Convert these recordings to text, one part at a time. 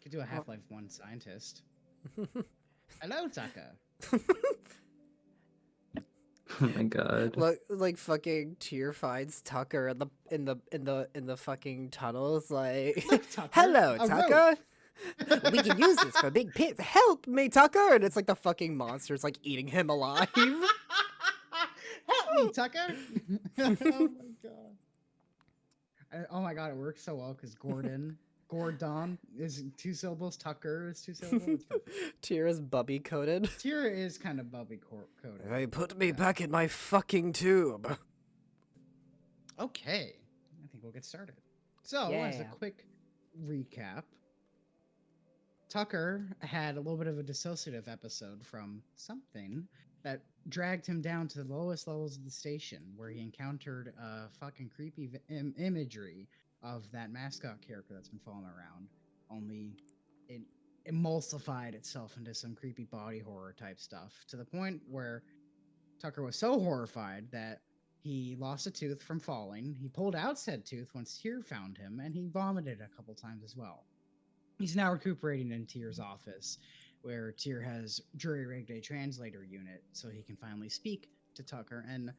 Could do a Half-Life 1 scientist. Hello, Tucker. Oh my god. Look, like fucking Tyr finds Tucker in the fucking tunnels. Like, Look, Tucker, hello, a Tucker. We can use this for big pits. Help me, Tucker! And it's like the fucking monster's like eating him alive. Help me, Tucker. Oh my god. Oh my god, it works so well because Gordon is 2 syllables. Tucker is 2 syllables. Tyr is bubby coated. Tyr is kind of bubby coated. They put me back in my fucking tube. Okay, I think we'll get started. So, as a Yeah. quick recap, Tucker had a little bit of a dissociative episode from something that dragged him down to the lowest levels of the station, where he encountered fucking creepy imagery of that mascot character that's been following around. Only it emulsified itself into some creepy body horror type stuff, to the point where Tucker was so horrified that he lost a tooth from falling. He pulled out said tooth once Tyr found him, and he vomited a couple times as well. He's now recuperating in Tyr's office, where Tyr has jury-rigged a translator unit so he can finally speak to Tucker and,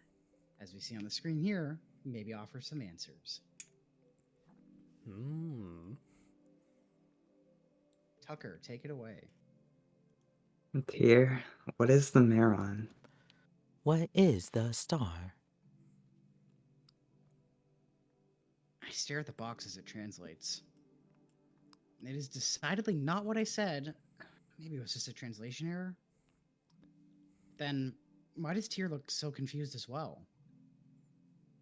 as we see on the screen here, maybe offer some answers. Tucker, take it away. Tyr, what is the Meron? What is the star? I stare at the box as it translates. It is decidedly not what I said. Maybe it was just a translation error? Then why does Tyr look so confused as well?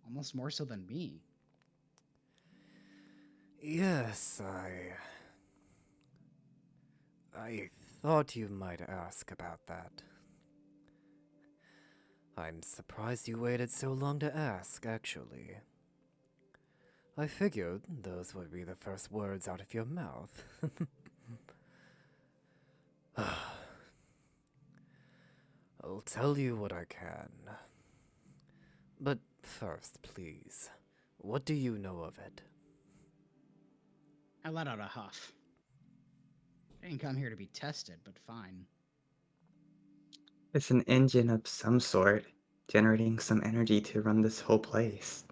Almost more so than me. Yes, I thought you might ask about that. I'm surprised you waited so long to ask, actually. I figured those would be the first words out of your mouth. I'll tell you what I can. But first, please, what do you know of it? I let out a huff. I didn't come here to be tested, but fine. It's an engine of some sort, generating some energy to run this whole place.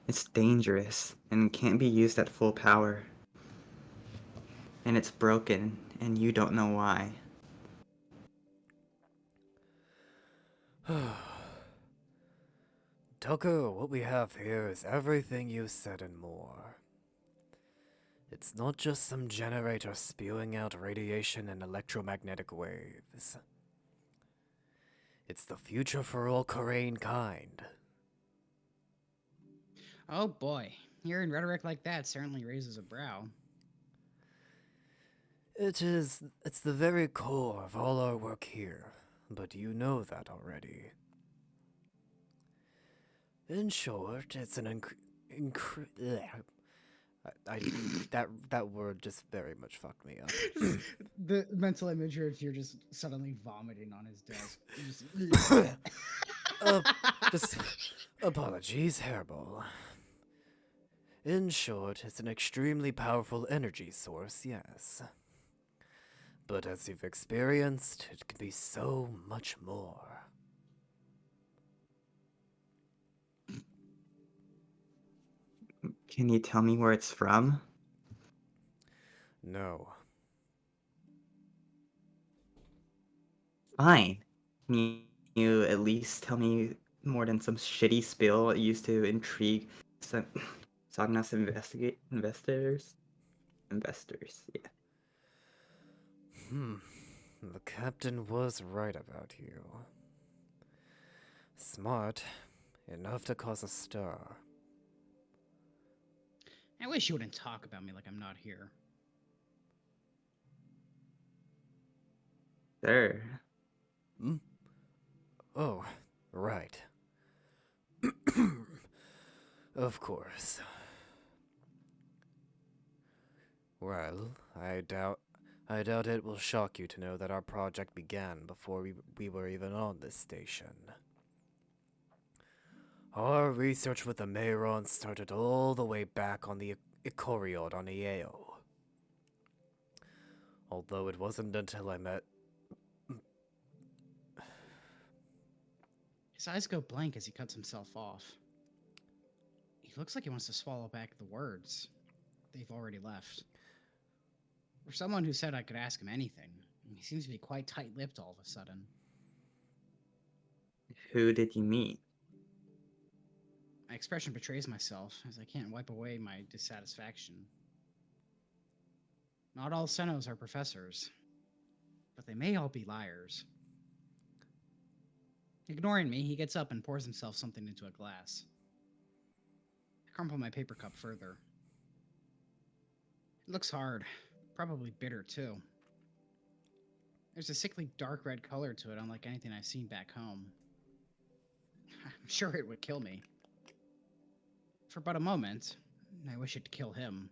It's dangerous and can't be used at full power. And it's broken, and you don't know why. Tucker, what we have here is everything you said and more. It's not just some generator spewing out radiation and electromagnetic waves. It's the future for all Korean kind. Oh boy, hearing rhetoric like that certainly raises a brow. It's the very core of all our work here, but you know that already. In short, it's an that word just very much fucked me up. The mental imagery of you're just suddenly vomiting on his desk. Just apologies, hairball. In short, it's an extremely powerful energy source, yes. But as you've experienced, it can be so much more. Can you tell me where it's from? No. Fine. Can you at least tell me more than some shitty spill used to intrigue some Sognas investors? Investors, yeah. The captain was right about you. Smart, enough to cause a stir. I wish you wouldn't talk about me like I'm not here. Sir. Oh, right. Of course. Well, I doubt it will shock you to know that our project began before we were even on this station. Our research with the Mayron started all the way back on the Ikoriod on Ieo. Although it wasn't until I met. His eyes go blank as he cuts himself off. He looks like he wants to swallow back the words. They've already left. For someone who said I could ask him anything, he seems to be quite tight-lipped all of a sudden. Who did you meet? My expression betrays myself, as I can't wipe away my dissatisfaction. Not all Senos are professors, but they may all be liars. Ignoring me, he gets up and pours himself something into a glass. I crumple my paper cup further. It looks hard, probably bitter too. There's a sickly dark red color to it, unlike anything I've seen back home. I'm sure it would kill me. For but a moment, I wish it to kill him.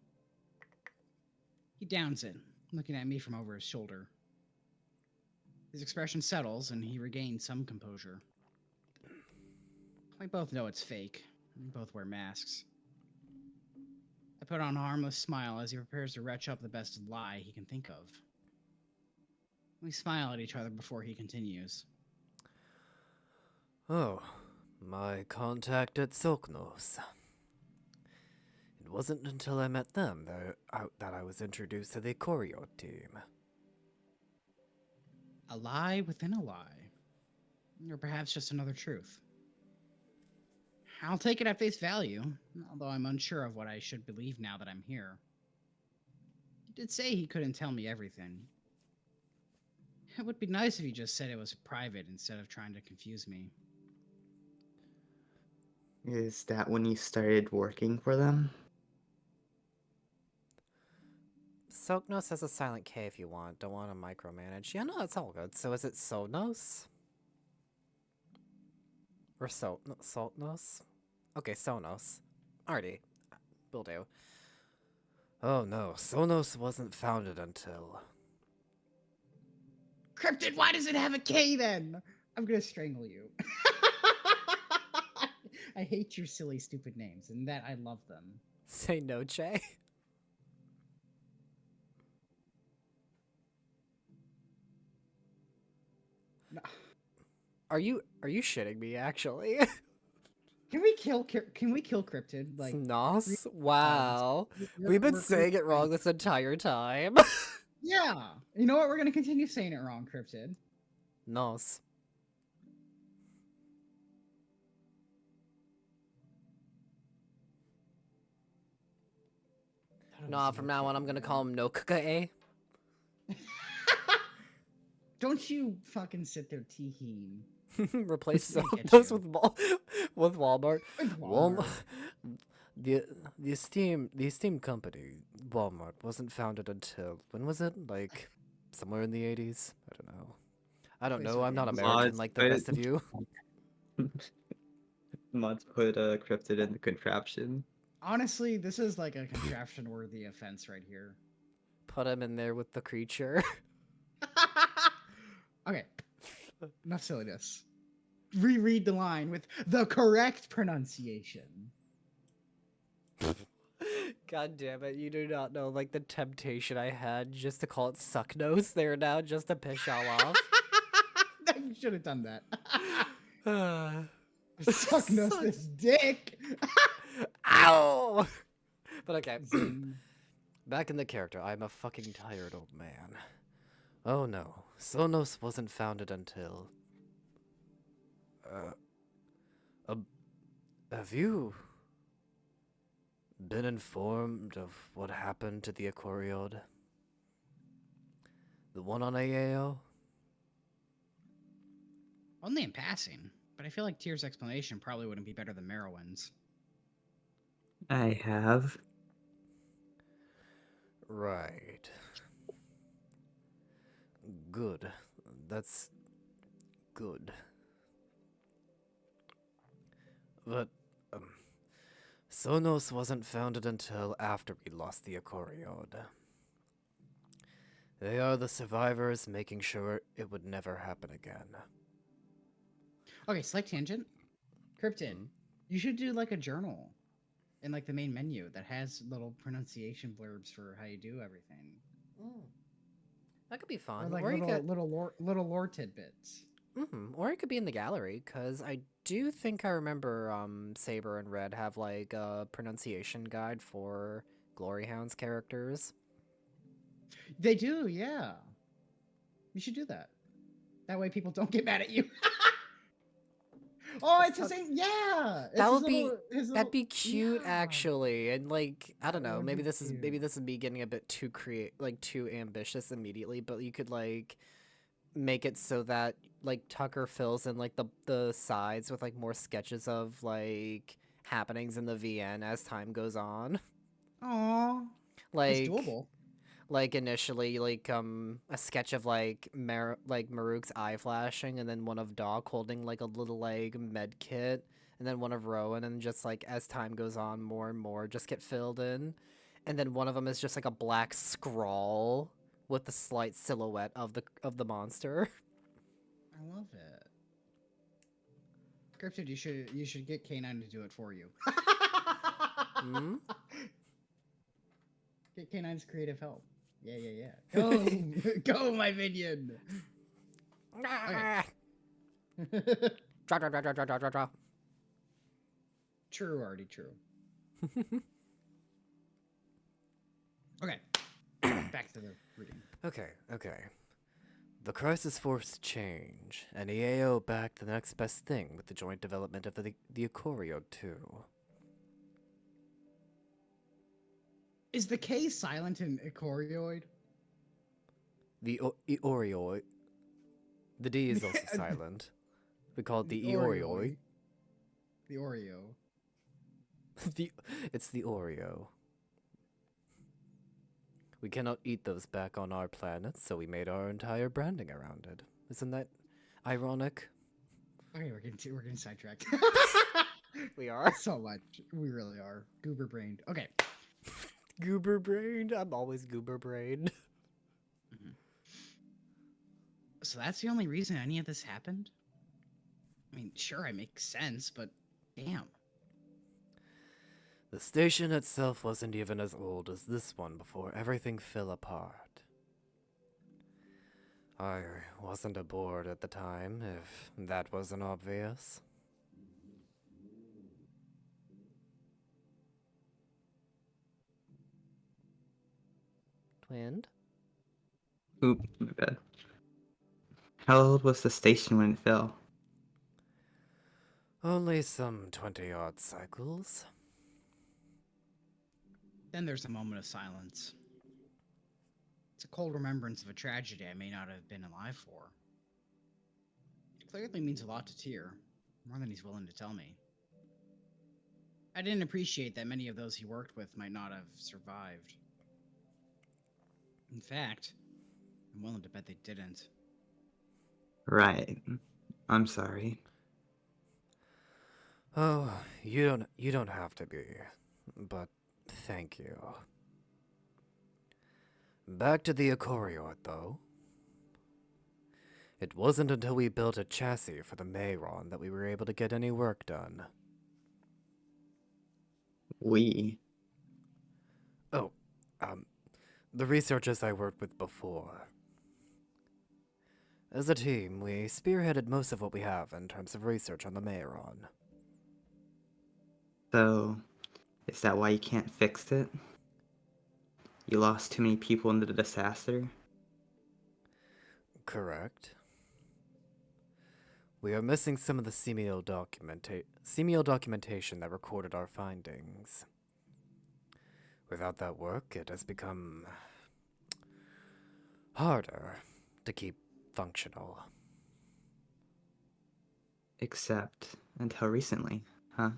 He downs it, looking at me from over his shoulder. His expression settles, and he regains some composure. We both know it's fake. We both wear masks. I put on a harmless smile as he prepares to retch up the best lie he can think of. We smile at each other before he continues. Oh, my contact at Silknose. It wasn't until I met them that I was introduced to the choreo team. A lie within a lie. Or perhaps just another truth. I'll take it at face value, although I'm unsure of what I should believe now that I'm here. He did say he couldn't tell me everything. It would be nice if he just said it was private instead of trying to confuse me. Is that when you started working for them? Silknose has a silent K if you want. Don't want to micromanage. Yeah, no, it's all good. So is it Sonos? Or Soltnos? Okay, Sonos. Alrighty. Will do. Oh no, Sonos wasn't founded until... Cryptid, why does it have a K then? I'm gonna strangle you. I hate your silly, stupid names, and that I love them. Say no, Jay. No. Are you shitting me, actually? Can we kill Cryptid? Like, Snos? Wow. We've been saying it wrong this entire time. Yeah. You know what? We're gonna continue saying it wrong, Cryptid. Nos. Nah, from now on I'm gonna call him Nokuka-e. Don't you fucking sit there teeheeing. Replace Look at those you. with Walmart. With Walmart. The esteemed company, Walmart, wasn't founded until when was it? Like somewhere in the 80s? I don't know. I don't know. I'm not American like the rest of you. Mods put cryptid in the contraption. Honestly, this is like a contraption-worthy offense right here. Put him in there with the creature. Okay. Enough silliness. Reread the line with the correct pronunciation. God damn it, you do not know like the temptation I had just to call it Sucknose there now just to piss y'all off. You should have done that. Sucknose this dick. Ow! But okay. Back in the character, I'm a fucking tired old man. Oh no, Sonos wasn't founded until... have you been informed of what happened to the Aquariod? The one on AAO? Only in passing, but I feel like Tyr's explanation probably wouldn't be better than Merowyn's. I have. Right. Good. That's good. But, Sonos wasn't founded until after we lost the Aquariod. They are the survivors making sure it would never happen again. Okay, slight tangent. Cryptid, you should do like a journal in like the main menu that has little pronunciation blurbs for how you do everything. That could be Or fun. like Or you could, little lore tidbits. or it could be in the gallery, because I do think I remember Saber and Red have like a pronunciation guide for Gloryhound's characters. They do, yeah. You should do that. That way people don't get mad at you. Oh, it's the same. Yeah, it's That his would be his that'd be cute yeah. actually, and like I don't That know, would maybe be this is cute. me getting a bit too too ambitious immediately, but you could like make it so that like Tucker fills in like the sides with like more sketches of like happenings in the VN as time goes on. Aw, it's Like doable. like initially like a sketch of like Maruk's eye flashing, and then one of Doc holding like a little like med kit, and then one of Rhoun, and just like as time goes on more and more just get filled in, and then one of them is just like a black scrawl with the slight silhouette of the monster. I love it. Cryptid, you should get K9 to do it for you. Hmm? Get K9's creative help. Yeah. Go, go, my minion. Draw, draw, draw, draw, draw, draw, draw, draw. True, already true. Okay, back to the reading. Okay. The crisis forced change, and EAO backed the next best thing with the joint development of the Ikorio 2. Is the K silent in Icorioid? The Eorioi. The D is also silent. We call it the Eorioi. The Oreo. It's the Oreo. We cannot eat those back on our planet, so we made our entire branding around it. Isn't that ironic? Okay, we're getting sidetracked. We are. So much. We really are. Goober brained. Okay. Goober brained. I'm always goober brained. So that's the only reason any of this happened? I mean, sure, it makes sense, but damn. The station itself wasn't even as old as this one before everything fell apart. I wasn't aboard at the time, if that wasn't obvious. Twinned? Oop, my bad. How old was the station when it fell? Only some 20-odd cycles. Then there's a moment of silence. It's a cold remembrance of a tragedy I may not have been alive for. It clearly means a lot to Tyr, more than he's willing to tell me. I didn't appreciate that many of those he worked with might not have survived. In fact, I'm willing to bet they didn't. Right. I'm sorry. Oh, you don't have to be, but thank you. Back to the Ikorio, though. It wasn't until we built a chassis for the Mayron that we were able to get any work done. We. Oh, the researchers I worked with before. As a team, we spearheaded most of what we have in terms of research on the Mayron. So, is that why you can't fix it? You lost too many people in the disaster? Correct. We are missing some of the semio documentation that recorded our findings. Without that work, it has become harder to keep functional. Except until recently, huh?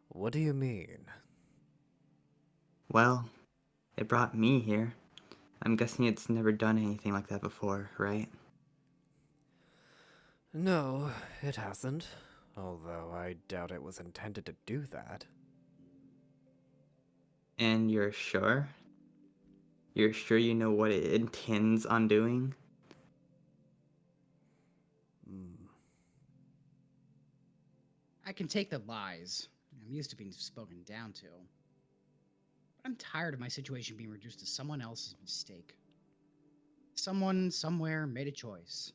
What do you mean? Well, it brought me here. I'm guessing it's never done anything like that before, right? No, it hasn't. Although I doubt it was intended to do that. And you're sure? You're sure you know what it intends on doing? I can take the lies. I'm used to being spoken down to. But I'm tired of my situation being reduced to someone else's mistake. Someone somewhere made a choice,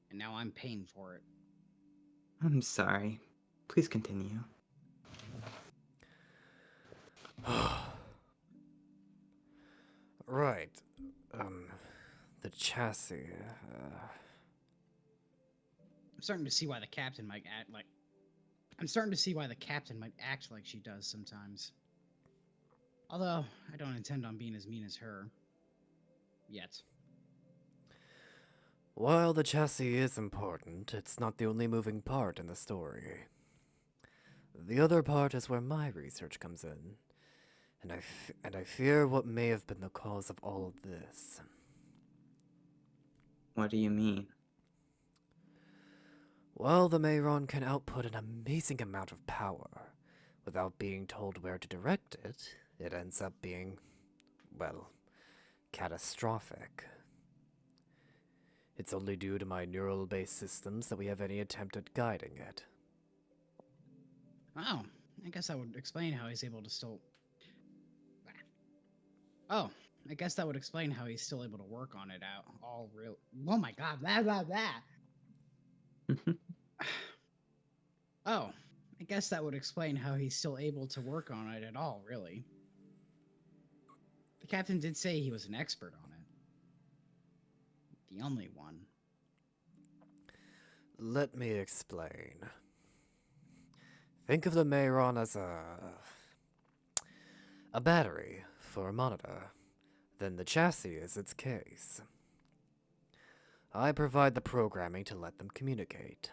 and now I'm paying for it. I'm sorry. Please continue. Right. The chassis. I'm starting to see why the captain might act like. I'm starting to see why the captain might act like she does sometimes. Although, I don't intend on being as mean as her. Yet. While the chassis is important, it's not the only moving part in the story. The other part is where my research comes in, and I fear what may have been the cause of all of this. What do you mean? While the Mayron can output an amazing amount of power, without being told where to direct it, it ends up being, well, catastrophic. It's only due to my neural-based systems that we have any attempt at guiding it. Oh, I guess that would explain how he's able to still. Oh, I guess that would explain how he's still able to work on it out. All real. Oh my god, blah, blah, blah. Oh, I guess that would explain how he's still able to work on it at all, really. The captain did say he was an expert on it. The only one. Let me explain. Think of the Mayron as a battery for a monitor. Then the chassis is its case. I provide the programming to let them communicate.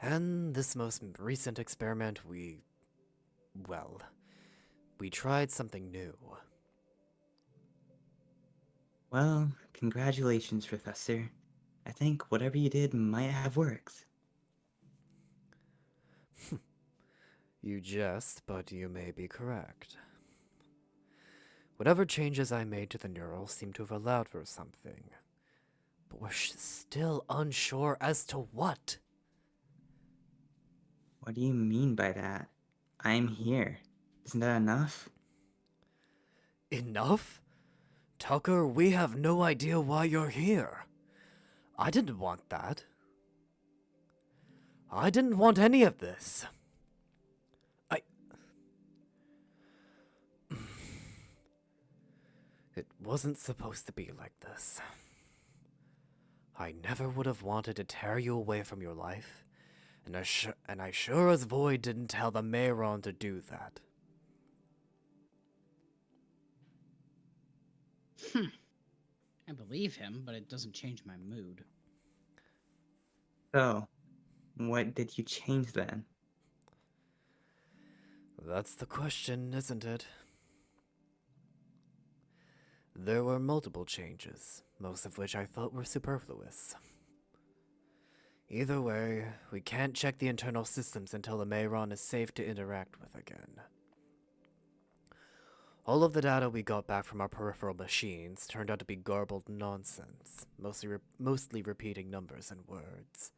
And this most recent experiment, we tried something new. Well, congratulations, Professor. I think whatever you did might have worked. You jest, but you may be correct. Whatever changes I made to the neural seem to have allowed for something. But we're still unsure as to what. What do you mean by that? I'm here. Isn't that enough? Enough? Tucker, we have no idea why you're here. I didn't want that. I didn't want any of this. It wasn't supposed to be like this. I never would have wanted to tear you away from your life, and I sure as void didn't tell the Mayron to do that. I believe him, but it doesn't change my mood. So, what did you change then? That's the question, isn't it? There were multiple changes, most of which I thought were superfluous. Either way, we can't check the internal systems until the Mayron is safe to interact with again. All of the data we got back from our peripheral machines turned out to be garbled nonsense, mostly repeating numbers and words.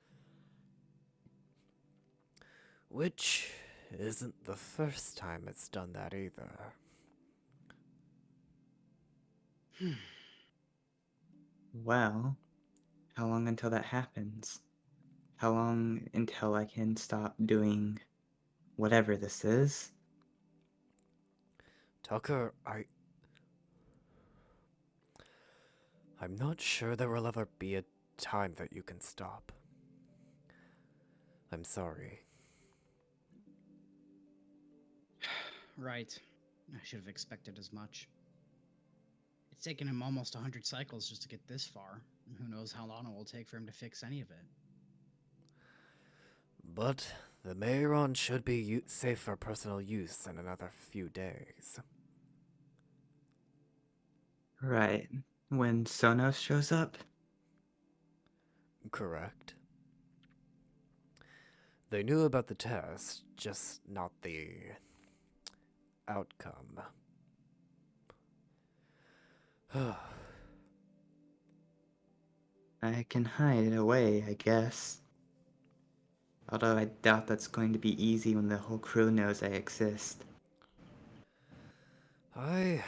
Which isn't the first time it's done that either. Well, how long until that happens? How long until I can stop doing whatever this is? Tucker, I'm not sure there will ever be a time that you can stop. I'm sorry. Right. I should have expected as much. It's taken him almost 100 cycles just to get this far, and who knows how long it will take for him to fix any of it. But the Mayron should be safe for personal use in another few days. Right. When Sonos shows up? Correct. They knew about the test, just not the outcome. I can hide it away, I guess. Although I doubt that's going to be easy when the whole crew knows I exist. I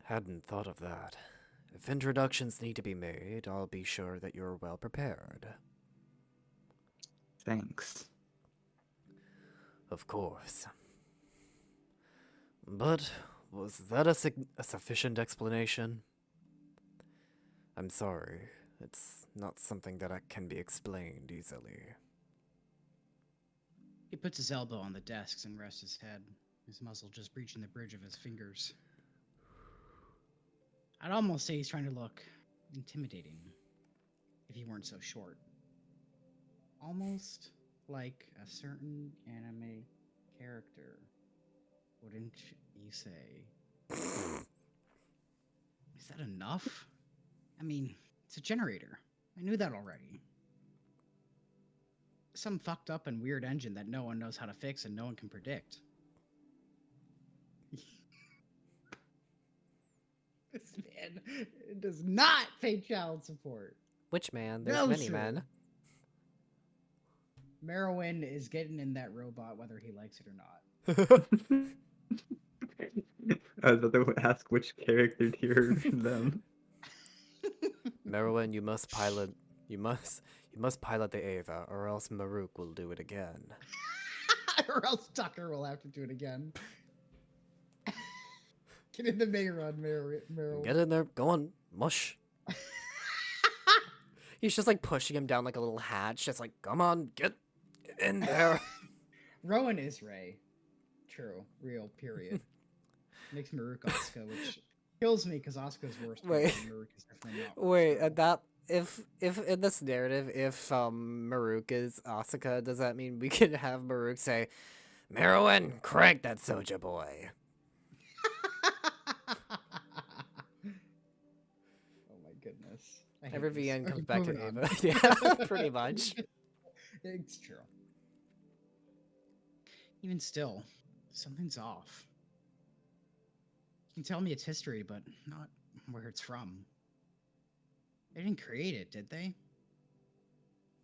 hadn't thought of that. If introductions need to be made, I'll be sure that you're well prepared. Thanks. Of course. But was that a sufficient explanation? I'm sorry. It's not something that can be explained easily. He puts his elbow on the desks and rests his head, his muzzle just reaching the bridge of his fingers. I'd almost say he's trying to look intimidating, if he weren't so short. Almost like a certain anime character, wouldn't you say? Is that enough? I mean, it's a generator. I knew that already. Some fucked up and weird engine that no one knows how to fix and no one can predict. This man does not pay child support. Which man? There's No, many sir. men. Merowyn is getting in that robot whether he likes it or not. I was about to ask which character tier them. Merowyn, you must pilot the Ava, or else Maruk will do it again. Or else Tucker will have to do it again. Get in the Mayron, Merowyn. Get in there, go on, mush. He's just like pushing him down like a little hatch, just like, come on, get in there. Rhoun is Ray. True. Real. Period. Makes Maruk Asuka, which kills me because Asuka's worse. Wait. Maruk is definitely not. Wait, that if in this narrative, if Maruk is Asuka, does that mean we can have Maruk say, Merowyn, crank that Soja boy? Oh my goodness. I hate Every this. VN comes Okay, back to moving on. Ava. Yeah, pretty much. It's true. Even still, something's off. You can tell me its history, but not where it's from. They didn't create it, did they?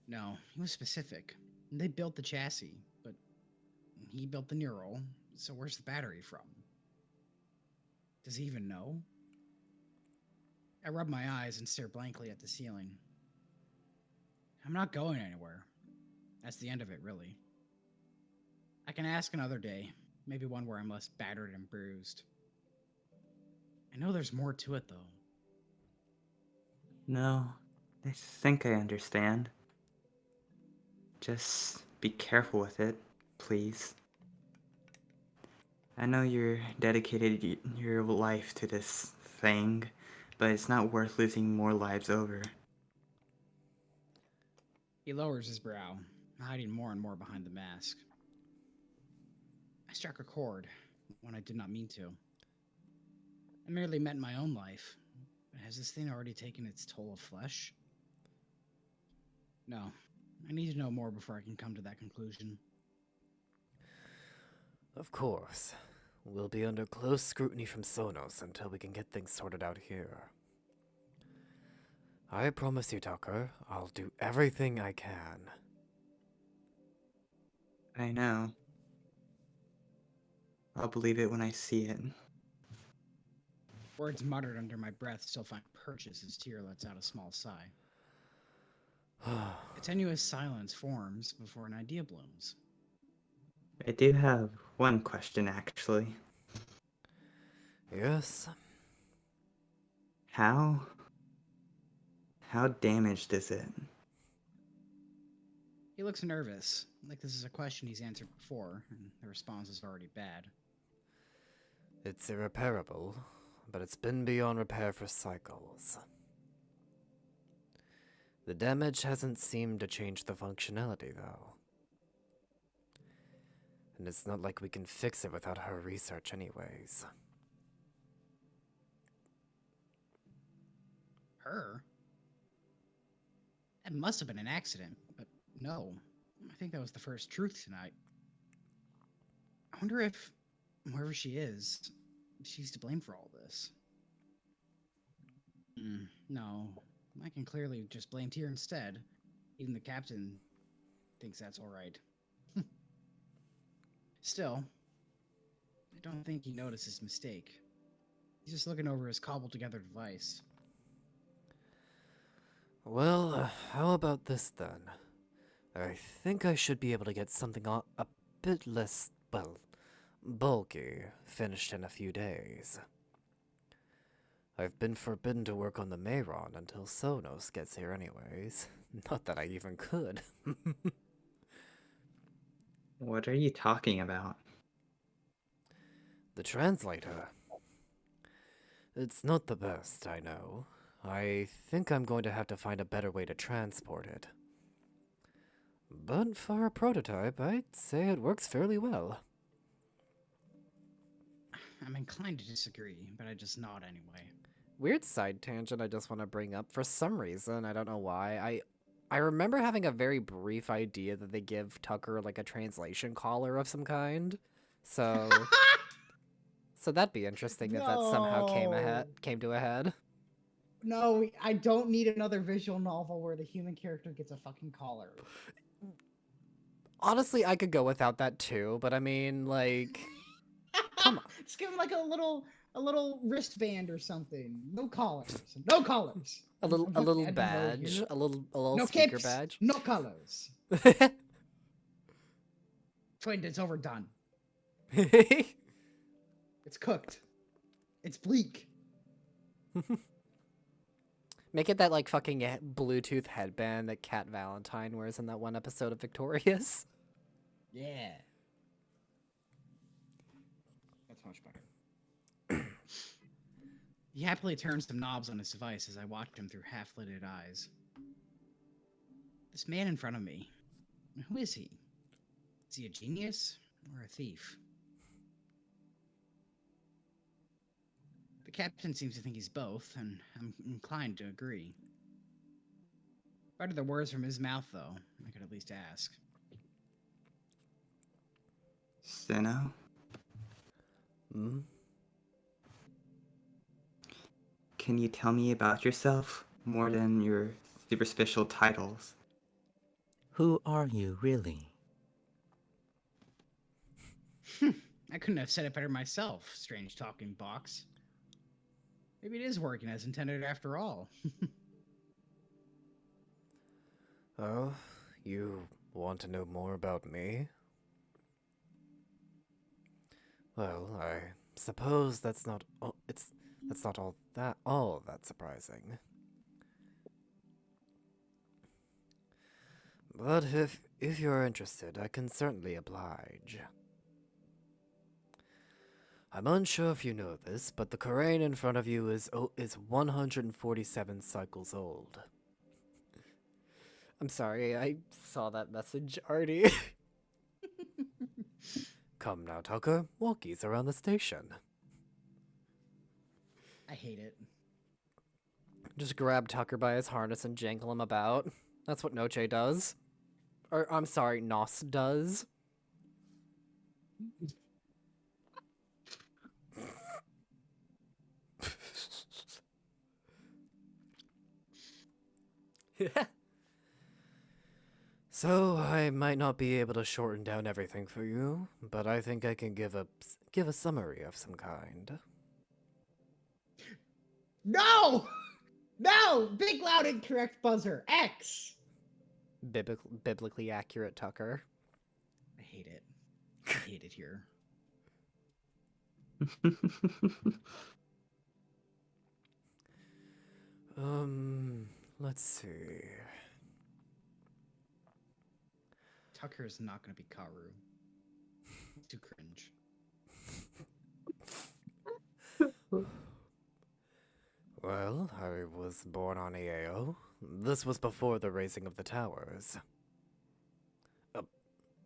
No, he was specific. They built the chassis, but he built the neural, so where's the battery from? Does he even know? I rub my eyes and stare blankly at the ceiling. I'm not going anywhere. That's the end of it, really. I can ask another day, maybe one where I'm less battered and bruised. I know there's more to it, though. No, I think I understand. Just be careful with it, please. I know you're dedicated your life to this thing, but it's not worth losing more lives over. He lowers his brow, hiding more and more behind the mask. I struck a chord when I did not mean to. I merely meant my own life. But has this thing already taken its toll of flesh? No. I need to know more before I can come to that conclusion. Of course. We'll be under close scrutiny from Sonos until we can get things sorted out here. I promise you, Tucker, I'll do everything I can. I know. I'll believe it when I see it. Words muttered under my breath still find purchase as Tyr lets out a small sigh. A tenuous silence forms before an idea blooms. I do have one question, actually. Yes? How damaged is it? He looks nervous, like this is a question he's answered before, and the response is already bad. It's irreparable, but it's been beyond repair for cycles. The damage hasn't seemed to change the functionality, though. And it's not like we can fix it without her research anyways. Her? That must have been an accident, but no. I think that was the first truth tonight. I wonder if, wherever she is, she's to blame for all this. No, I can clearly just blame Tyr instead. Even the captain thinks that's alright. Still, I don't think he noticed his mistake. He's just looking over his cobbled together device. Well, how about this then? I think I should be able to get something a bit less, well, bulky finished in a few days. I've been forbidden to work on the Mayron until Sonos gets here anyways. Not that I even could. What are you talking about? The translator. It's not the best, I know. I think I'm going to have to find a better way to transport it. But for a prototype, I'd say it works fairly well. I'm inclined to disagree, but I just nod anyway. Weird side tangent I just want to bring up. For some reason, I don't know why, I remember having a very brief idea that they give Tucker like a translation collar of some kind. So so that'd be interesting if that somehow came to a head. No, I don't need another visual novel where the human character gets a fucking collar. Honestly, I could go without that too, but I mean, like, come on. Just give him like a little wristband or something. No collars. No collars. A I'm little fucking adding badge, here. a little No speaker capes, badge. no collars. Twin, it's overdone. It's cooked. It's bleak. Make it that like fucking Bluetooth headband that Cat Valentine wears in that one episode of Victorious. Yeah. That's much better. He happily turns some knobs on his device as I watch him through half-lidded eyes. This man in front of me, who is he? Is he a genius or a thief? The captain seems to think he's both, and I'm inclined to agree. If I uttered the words from his mouth, though, I could at least ask. Sinnoh? Hmm? Can you tell me about yourself more than your super special titles? Who are you, really? I couldn't have said it better myself, strange talking box. Maybe it is working as intended after all. Oh, you want to know more about me? Well, I suppose that's not all that surprising. But if you're interested, I can certainly oblige. I'm unsure if you know this, but the Korean in front of you is 147 cycles old. I'm sorry, I saw that message already. Come now, Tucker. Walkies around the station. I hate it. Just grab Tucker by his harness and jangle him about. That's what Noche does. Or, I'm sorry, Nos does. So, I might not be able to shorten down everything for you, but I think I can give a summary of some kind. No! No! Big, loud, incorrect buzzer. X! Biblically accurate Tucker. I hate it. I hate it here. Let's see. Tucker is not going to be Karu. It's too cringe. Well, I was born on EAO. This was before the raising of the towers.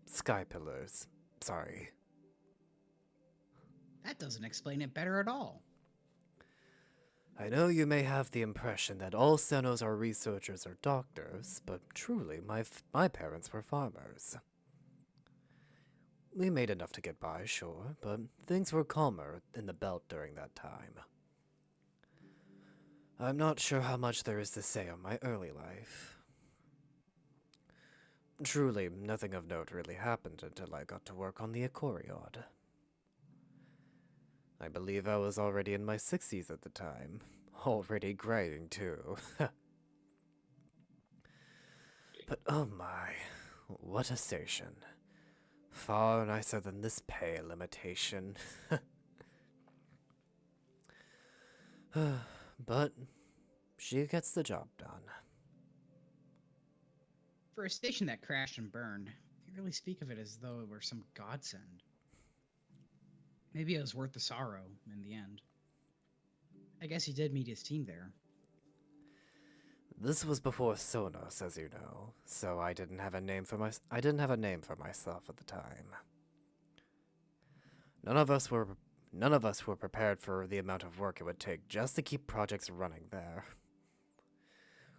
Sky pillars. Sorry. That doesn't explain it better at all. I know you may have the impression that all Senos are researchers or doctors, but truly, my parents were farmers. We made enough to get by, sure, but things were calmer in the belt during that time. I'm not sure how much there is to say on my early life. Truly, nothing of note really happened until I got to work on the Acoriod. I believe I was already in my 60s at the time. Already graying, too. But oh my, what a station. Far nicer than this pale imitation. But she gets the job done. For a station that crashed and burned, you really speak of it as though it were some godsend. Maybe it was worth the sorrow in the end. I guess he did meet his team there. This was before Sonos, as you know, so I didn't have a name for myself at the time. None of us were prepared for the amount of work it would take just to keep projects running there.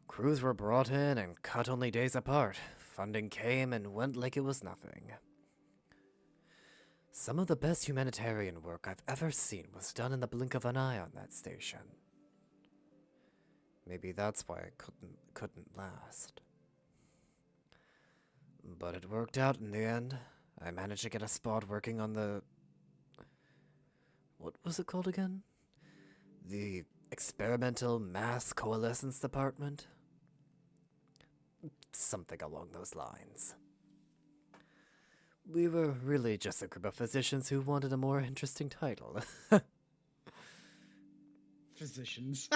Crews were brought in and cut only days apart. Funding came and went like it was nothing. Some of the best humanitarian work I've ever seen was done in the blink of an eye on that station. Maybe that's why it couldn't last. But it worked out in the end. I managed to get a spot working on the... What was it called again? The Experimental Mass Coalescence Department? Something along those lines. We were really just a group of physicians who wanted a more interesting title. Physicians.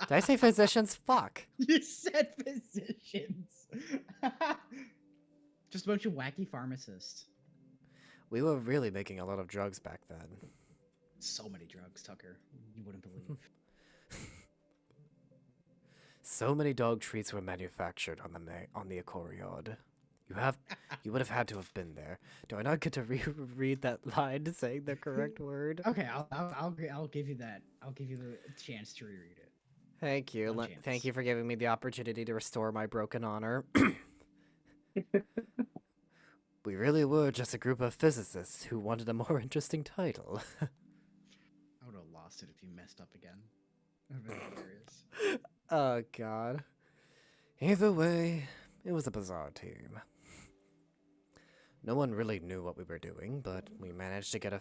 Did I say physicians? Fuck. You said physicians. Just a bunch of wacky pharmacists. We were really making a lot of drugs back then. So many drugs, Tucker. You wouldn't believe. So many dog treats were manufactured on the Acoriod. You would have had to have been there. Do I not get to read that line saying the correct word? Okay, I'll give you that. I'll give you the chance to reread it. Thank you. No chance. Thank you for giving me the opportunity to restore my broken honor. We really were just a group of physicists who wanted a more interesting title. I would have lost it if you messed up again. That would have been hilarious. Oh, God. Either way, it was a bizarre team. No one really knew what we were doing, but we managed to get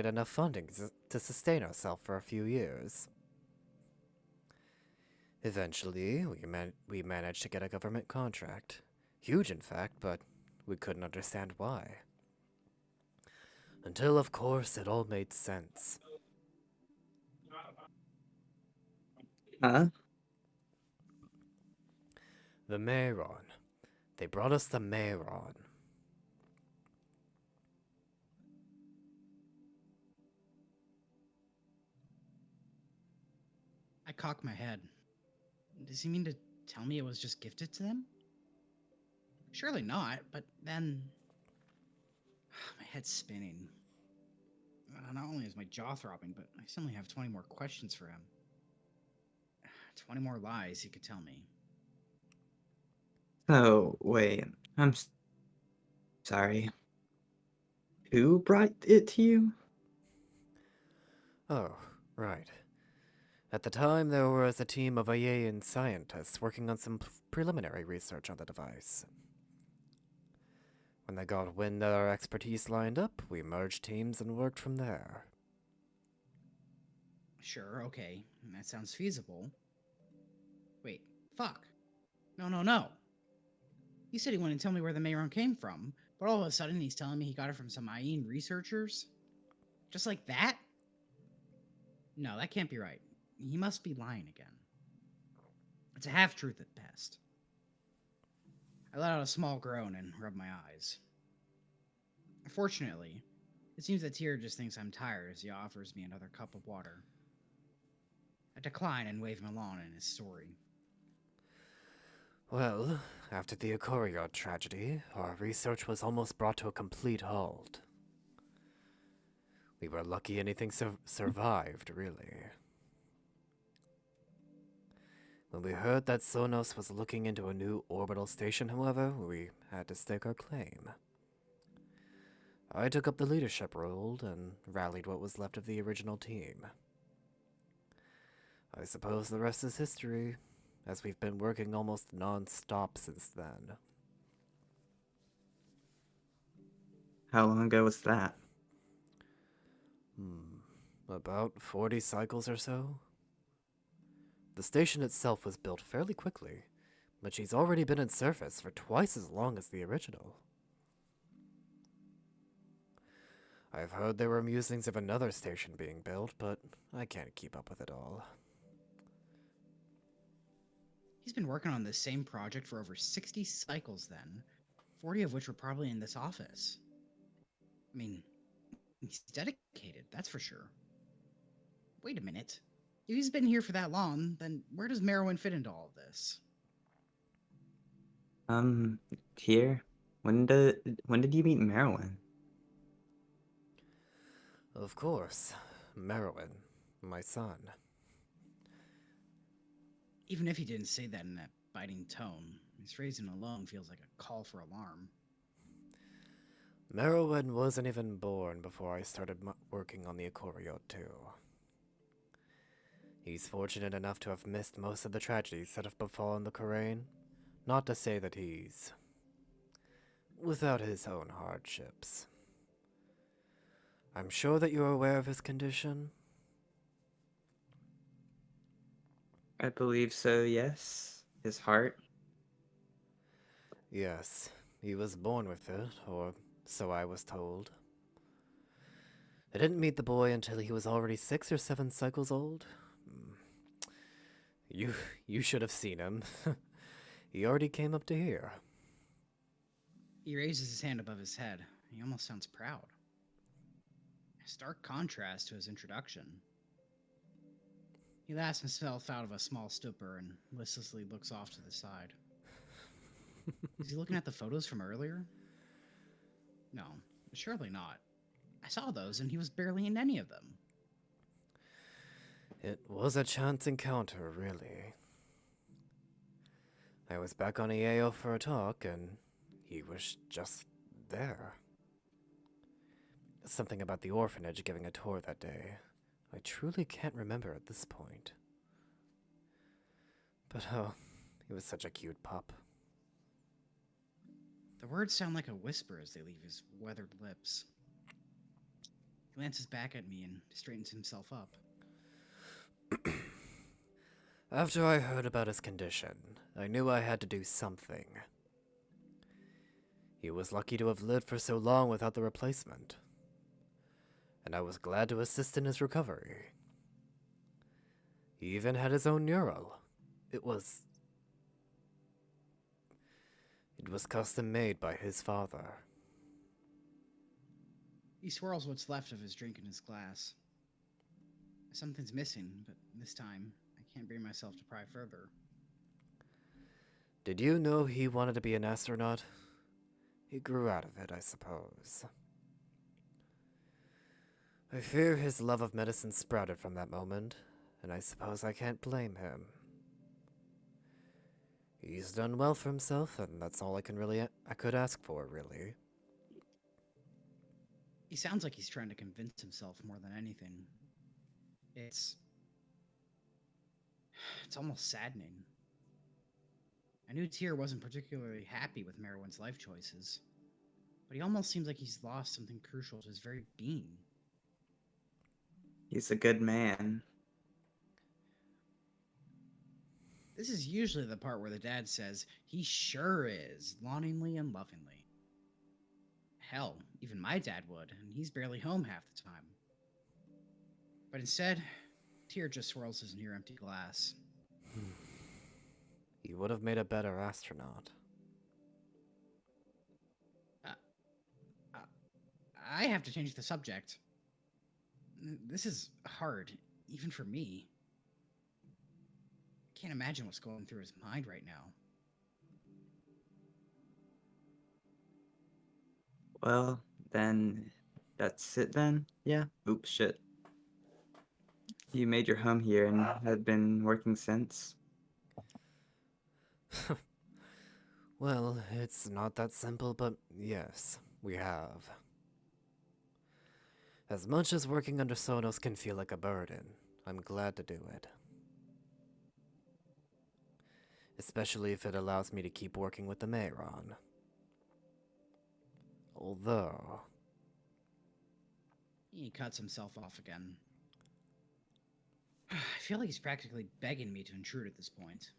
enough funding to sustain ourselves for a few years. Eventually, we managed to get a government contract. Huge, in fact, but we couldn't understand why. Until, of course, it all made sense. Huh? The Mayron. They brought us the Mayron. I cock my head. Does he mean to tell me it was just gifted to them? Surely not, but then... My head's spinning. Not only is my jaw throbbing, but I suddenly have 20 more questions for him. 20 more lies he could tell me. Oh, wait. I'm sorry. Who brought it to you? Oh, right. At the time, there was a team of Ayayan scientists working on some preliminary research on the device. When they got wind that our expertise lined up, we merged teams and worked from there. Sure, okay. That sounds feasible. Wait, fuck. No. He said he wouldn't tell me where the Mayron came from, but all of a sudden he's telling me he got it from some Ayin researchers? Just like that? No, that can't be right. He must be lying again. It's a half-truth at best. I let out a small groan and rubbed my eyes. Fortunately, it seems that Tyr just thinks I'm tired as he offers me another cup of water. I decline and wave him along in his story. Well, after the Acoriod tragedy, our research was almost brought to a complete halt. We were lucky anything survived, really. When we heard that Sonos was looking into a new orbital station, however, we had to stake our claim. I took up the leadership role and rallied what was left of the original team. I suppose the rest is history, as we've been working almost non-stop since then. How long ago was that? About 40 cycles or so? The station itself was built fairly quickly, but she's already been in service for twice as long as the original. I've heard there were musings of another station being built, but I can't keep up with it all. He's been working on this same project for over 60 cycles then, 40 of which were probably in this office. I mean, he's dedicated, that's for sure. Wait a minute. If he's been here for that long, then where does Merowyn fit into all of this? Here? When did you meet Merowyn? Of course, Merowyn, my son. Even if he didn't say that in that biting tone, his phrasing alone feels like a call for alarm. Merowyn wasn't even born before I started working on the Ikorio too. He's fortunate enough to have missed most of the tragedies that have befallen the Khura'in, not to say that he's without his own hardships. I'm sure that you're aware of his condition. I believe so, yes. His heart. Yes, he was born with it, or so I was told. I didn't meet the boy until he was already 6 or 7 cycles old. You should have seen him. He already came up to here. He raises his hand above his head. He almost sounds proud. A stark contrast to his introduction. He laughs himself out of a small stupor and listlessly looks off to the side. Is he looking at the photos from earlier? No, surely not. I saw those and he was barely in any of them. It was a chance encounter, really. I was back on EAO for a talk, and he was just there. Something about the orphanage giving a tour that day. I truly can't remember at this point. But oh, he was such a cute pup. The words sound like a whisper as they leave his weathered lips. He glances back at me and straightens himself up. After I heard about his condition, I knew I had to do something. He was lucky to have lived for so long without the replacement, and I was glad to assist in his recovery. He even had his own neural. It was custom made by his father. He swirls what's left of his drink in his glass. Something's missing, but this time, I can't bring myself to pry further. Did you know he wanted to be an astronaut? He grew out of it, I suppose. I fear his love of medicine sprouted from that moment, and I suppose I can't blame him. He's done well for himself, and that's all I could ask for, really. He sounds like he's trying to convince himself more than anything. It's almost saddening. I knew Tyr wasn't particularly happy with Merowyn's life choices, but he almost seems like he's lost something crucial to his very being. He's a good man. This is usually the part where the dad says, "He sure is," longingly and lovingly. Hell, even my dad would, and he's barely home half the time. But instead, Tyr just swirls his near-empty glass. He would have made a better astronaut. I have to change the subject. This is hard, even for me. I can't imagine what's going through his mind right now. Well, then that's it then? Yeah. Oops, shit. You made your home here and have been working since? Well, it's not that simple, but yes, we have. As much as working under Sonos can feel like a burden, I'm glad to do it. Especially if it allows me to keep working with the Mayron. Although... He cuts himself off again. I feel like he's practically begging me to intrude at this point.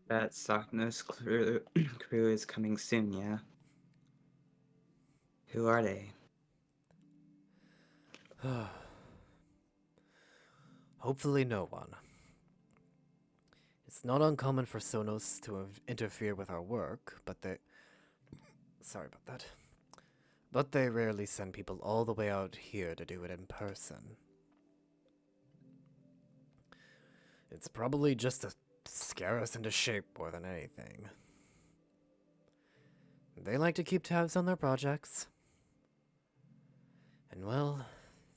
That softness crew is coming soon, yeah? Who are they? Hopefully no one. It's not uncommon for Sonos to interfere with our work, but they... Sorry about that. But they rarely send people all the way out here to do it in person. It's probably just to scare us into shape more than anything. They like to keep tabs on their projects. And well,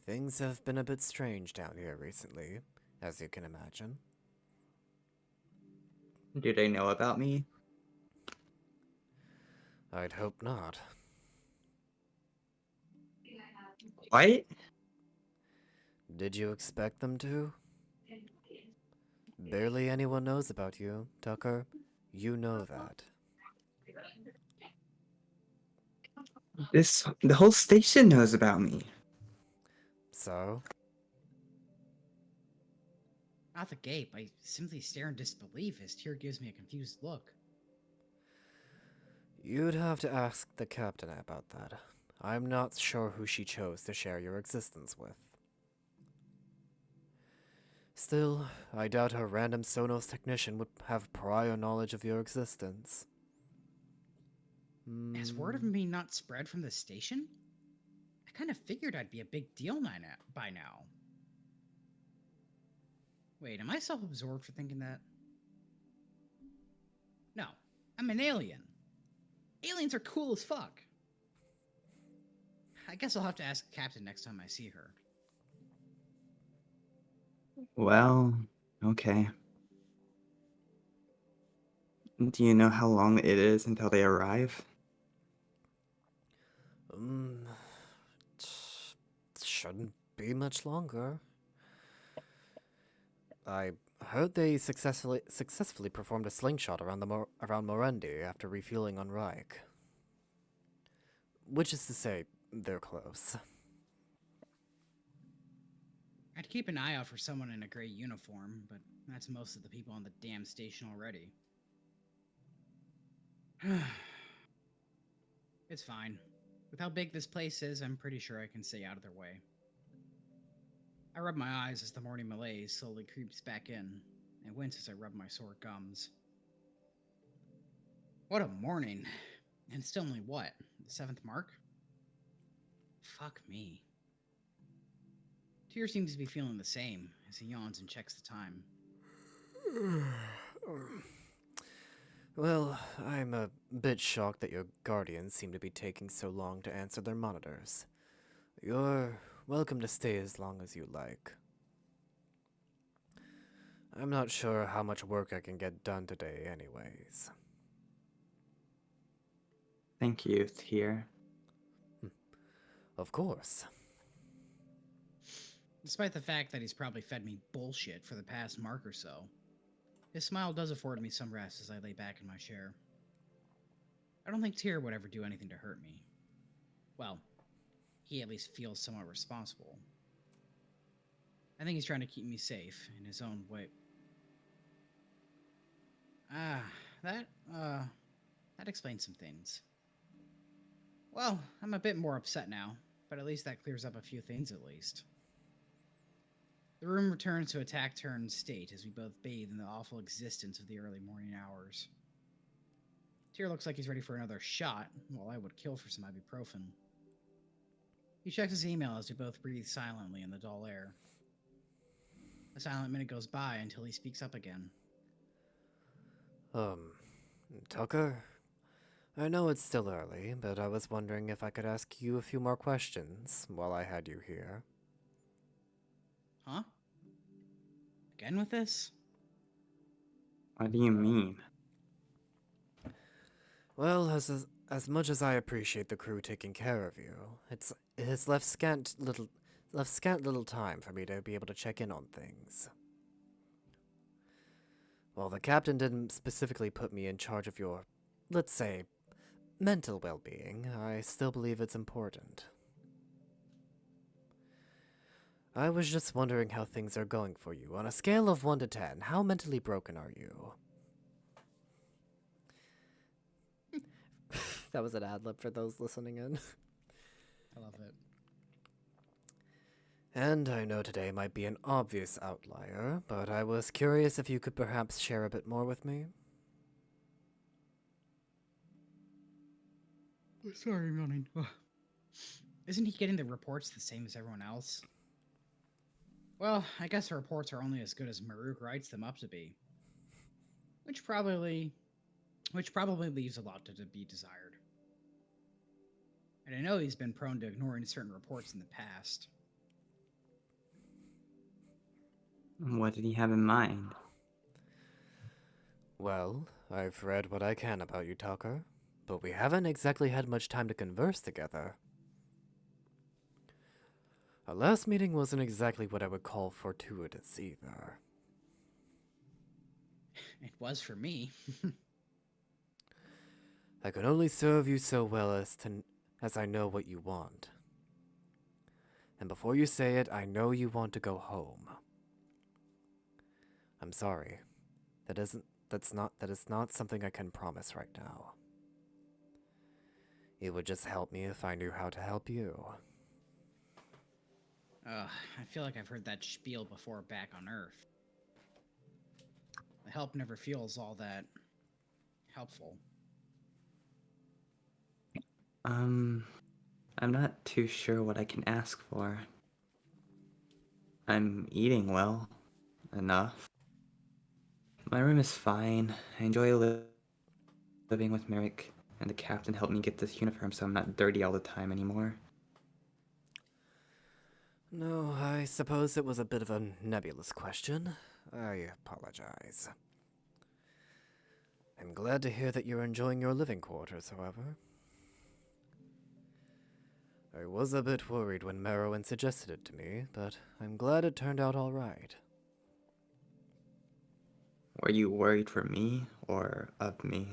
things have been a bit strange down here recently, as you can imagine. Do they know about me? I'd hope not. What? Did you expect them to? Barely anyone knows about you, Tucker. You know that. The whole station knows about me. So? Out the gape, I simply stare in disbelief as Tyr gives me a confused look. You'd have to ask the captain about that. I'm not sure who she chose to share your existence with. Still, I doubt a random Sonos technician would have prior knowledge of your existence. Has word of me not spread from the station? I kind of figured I'd be a big deal by now. Wait, am I self-absorbed for thinking that? No, I'm an alien. Aliens are cool as fuck. I guess I'll have to ask the captain next time I see her. Well, okay. Do you know how long it is until they arrive? Shouldn't be much longer. I heard they successfully performed a slingshot around around Morendi after refueling on Reich. Which is to say, they're close. I'd keep an eye out for someone in a gray uniform, but that's most of the people on the damn station already. It's fine. With how big this place is, I'm pretty sure I can stay out of their way. I rub my eyes as the morning malaise slowly creeps back in, and wince as I rub my sore gums. What a morning. And still only what? The 7th mark? Fuck me. Tyr seems to be feeling the same as he yawns and checks the time. Well, I'm a bit shocked that your guardians seem to be taking so long to answer their monitors. You're welcome to stay as long as you like. I'm not sure how much work I can get done today anyways. Thank you, Tyr. Of course. Despite the fact that he's probably fed me bullshit for the past mark or so, his smile does afford me some rest as I lay back in my chair. I don't think Tyr would ever do anything to hurt me. Well, he at least feels somewhat responsible. I think he's trying to keep me safe in his own way. That explains some things. Well, I'm a bit more upset now, but at least that clears up a few things at least. The room returns to a taciturn state as we both bathe in the awful existence of the early morning hours. Tyr looks like he's ready for another shot, while I would kill for some ibuprofen. He checks his email as we both breathe silently in the dull air. A silent minute goes by until he speaks up again. Tucker? I know it's still early, but I was wondering if I could ask you a few more questions while I had you here. Huh? Again with this? What do you mean? Well, as much as I appreciate the crew taking care of you, it has left scant little time for me to be able to check in on things. While the captain didn't specifically put me in charge of your, let's say, mental well-being, I still believe it's important. I was just wondering how things are going for you. On a scale of 1 to 10, how mentally broken are you? That was an ad-lib for those listening in. I love it. And I know today might be an obvious outlier, but I was curious if you could perhaps share a bit more with me. Sorry, I'm yawning. Ugh. Isn't he getting the reports the same as everyone else? Well, I guess the reports are only as good as Maruk writes them up to be. Which probably leaves a lot to be desired. And I know he's been prone to ignoring certain reports in the past. What did he have in mind? Well, I've read what I can about you, Tucker, but we haven't exactly had much time to converse together. Our last meeting wasn't exactly what I would call fortuitous either. It was for me. I can only serve you so well as I know what you want. And before you say it, I know you want to go home. I'm sorry. That is not something I can promise right now. It would just help me if I knew how to help you. I feel like I've heard that spiel before back on Earth. The help never feels all that helpful. I'm not too sure what I can ask for. I'm eating well. Enough. My room is fine. I enjoy living with Merrick, and the captain helped me get this uniform so I'm not dirty all the time anymore. No, I suppose it was a bit of a nebulous question. I apologize. I'm glad to hear that you're enjoying your living quarters, however. I was a bit worried when Merowyn suggested it to me, but I'm glad it turned out all right. Were you worried for me or of me?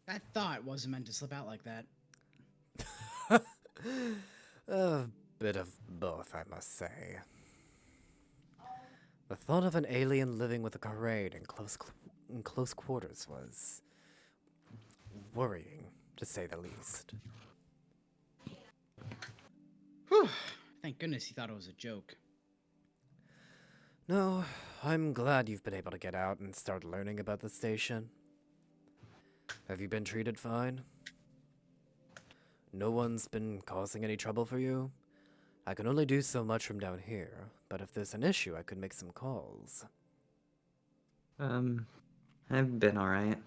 That thought wasn't meant to slip out like that. A bit of both, I must say. The thought of an alien living with a Karaid in close quarters was worrying, to say the least. Whew. Thank goodness he thought it was a joke. No, I'm glad you've been able to get out and start learning about the station. Have you been treated fine? No one's been causing any trouble for you? I can only do so much from down here, but if there's an issue, I could make some calls. I've been alright.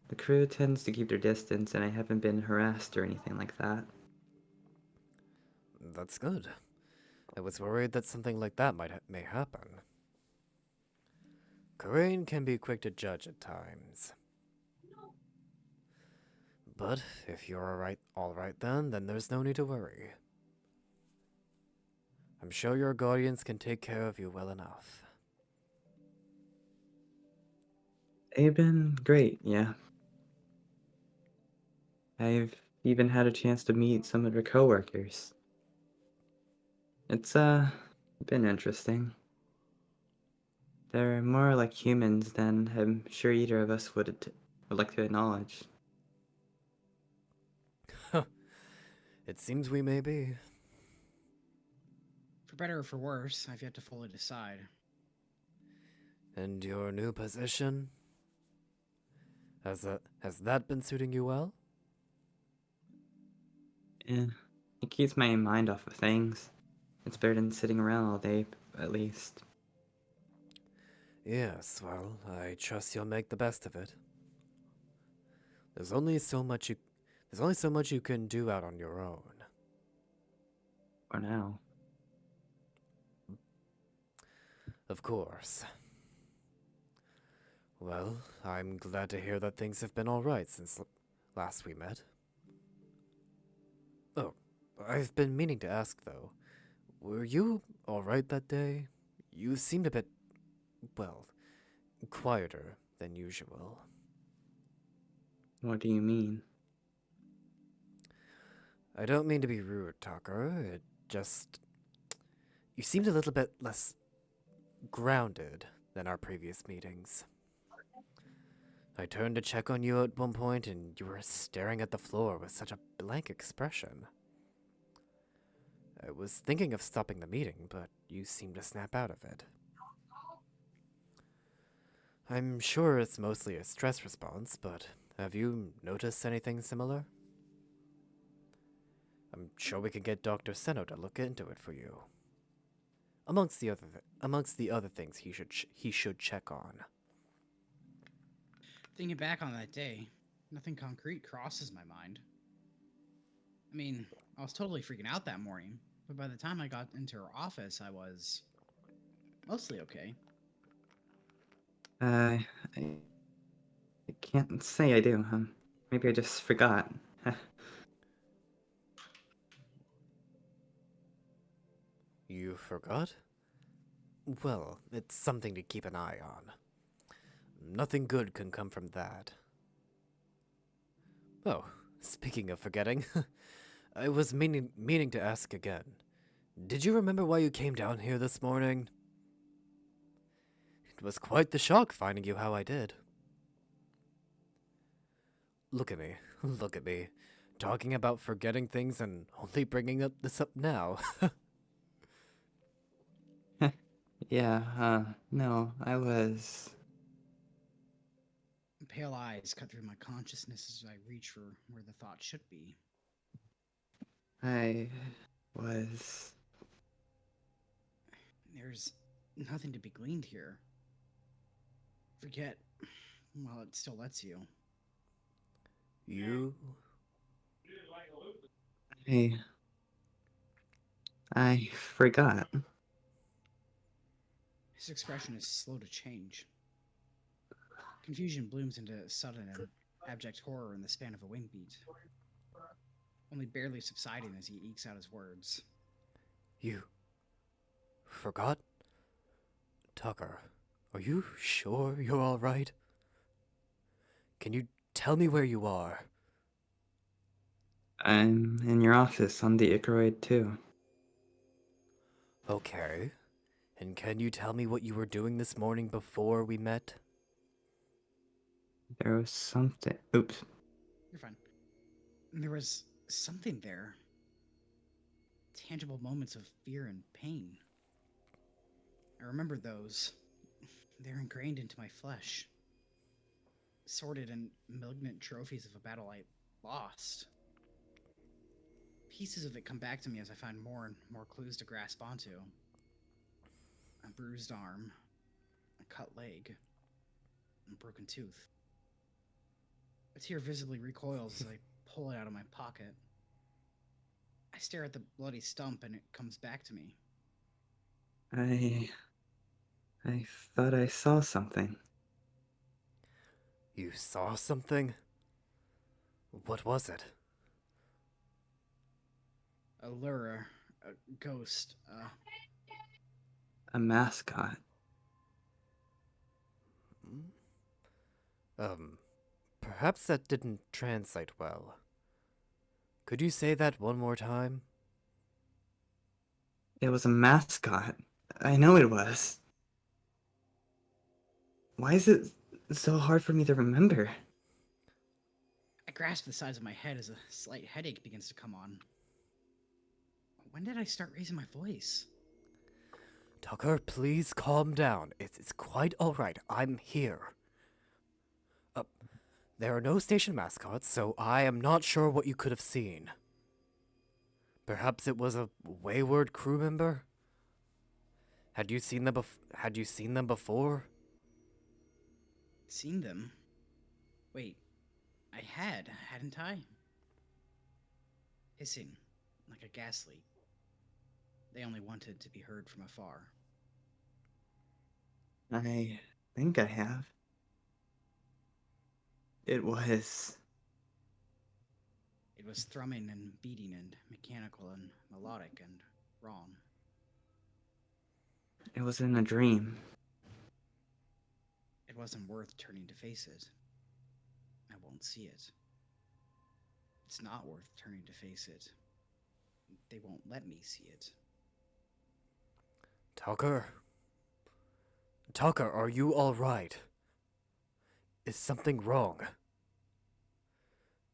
The crew tends to keep their distance, and I haven't been harassed or anything like that. That's good. I was worried that something like that may happen. Corain can be quick to judge at times. But if you're all right then there's no need to worry. I'm sure your guardians can take care of you well enough. They've been great, yeah. I've even had a chance to meet some of their coworkers. It's, been interesting. They're more like humans than I'm sure either of us would like to acknowledge. It seems we may be. For better or for worse, I've yet to fully decide. And your new position? Has that been suiting you well? Yeah, it keeps my mind off of things. It's better than sitting around all day, at least. Yes, well, I trust you'll make the best of it. There's only so much you can do out on your own. For now. Of course. Well, I'm glad to hear that things have been all right since last we met. Oh, I've been meaning to ask though. Were you all right that day? You seemed a bit, well, quieter than usual. What do you mean? I don't mean to be rude, Tucker. It just. You seemed a little bit less grounded than our previous meetings. I turned to check on you at one point, and you were staring at the floor with such a blank expression. I was thinking of stopping the meeting, but you seemed to snap out of it. I'm sure it's mostly a stress response, but have you noticed anything similar? I'm sure we could get Dr. Seno to look into it for you. Amongst the other things he should check on. Thinking back on that day, nothing concrete crosses my mind. I mean, I was totally freaking out that morning, but by the time I got into her office, I was mostly okay. I can't say I do. Maybe I just forgot. You forgot? Well, it's something to keep an eye on. Nothing good can come from that. Oh, speaking of forgetting, I was meaning to ask again. Did you remember why you came down here this morning? It was quite the shock finding you how I did. Look at me, talking about forgetting things and only bringing this up now. Yeah, no, I was... Pale eyes cut through my consciousness as I reach for where the thought should be. I was... There's nothing to be gleaned here. Forget while it still lets you. You? I forgot. His expression is slow to change. Confusion blooms into sudden and abject horror in the span of a wing beat, only barely subsiding as he ekes out his words. You forgot? Tucker, are you sure you're all right? Can you tell me where you are? I'm in your office on the Icaroid too. Okay. And can you tell me what you were doing this morning before we met? There was something... Oops. You're fine. There was something there. Tangible moments of fear and pain. I remember those. They're ingrained into my flesh. Sorted and malignant trophies of a battle I lost. Pieces of it come back to me as I find more and more clues to grasp onto. A bruised arm, a cut leg, and a broken tooth. A tear visibly recoils as I pull it out of my pocket. I stare at the bloody stump and it comes back to me. I thought I saw something. You saw something? What was it? A lure, a ghost, A mascot. Perhaps that didn't translate well. Could you say that one more time? It was a mascot. I know it was. Why is it so hard for me to remember? I grasp the sides of my head as a slight headache begins to come on. When did I start raising my voice? Tucker, please calm down. It's quite alright. I'm here. There are no station mascots, so I am not sure what you could have seen. Perhaps it was a wayward crew member? Had you seen them before? Seen them? Wait, I hadn't I? Hissing, like a gas leak. They only wanted to be heard from afar. I think I have. It was Thrumming and beating and mechanical and melodic and wrong. It was in a dream. It wasn't worth turning to face it. I won't see it. It's not worth turning to face it. they won't let me see it. Tucker? Tucker, are you alright? Is something wrong?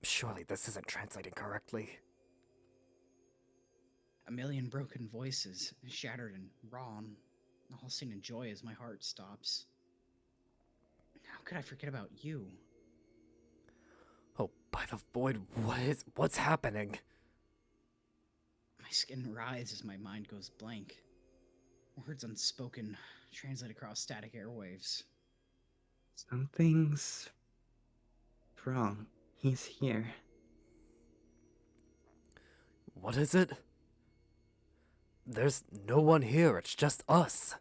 Surely this isn't translating correctly. A million broken voices, shattered and Rhoun, all sing in joy as my heart stops. How could I forget about you? Oh, by the void, what's happening? My skin writhes as my mind goes blank. Words unspoken translate across static airwaves. Something's wrong. He's here. What is it? There's no one here, it's just us.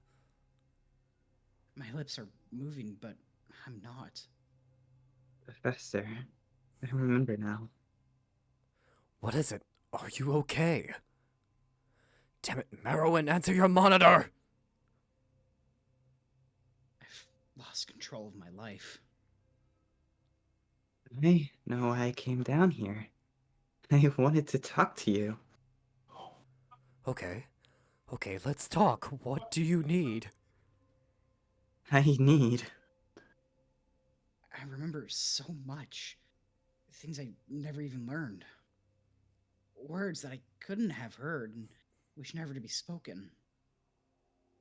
My lips are moving, but I'm not. Professor, I remember now. What is it? Are you okay? Damn it, Merowyn, answer your monitor! I've lost control of my life. I know why I came down here. I wanted to talk to you. Okay, let's talk. What do you need? I need. I remember so much. Things I never even learned. Words that I couldn't have heard and wish never to be spoken.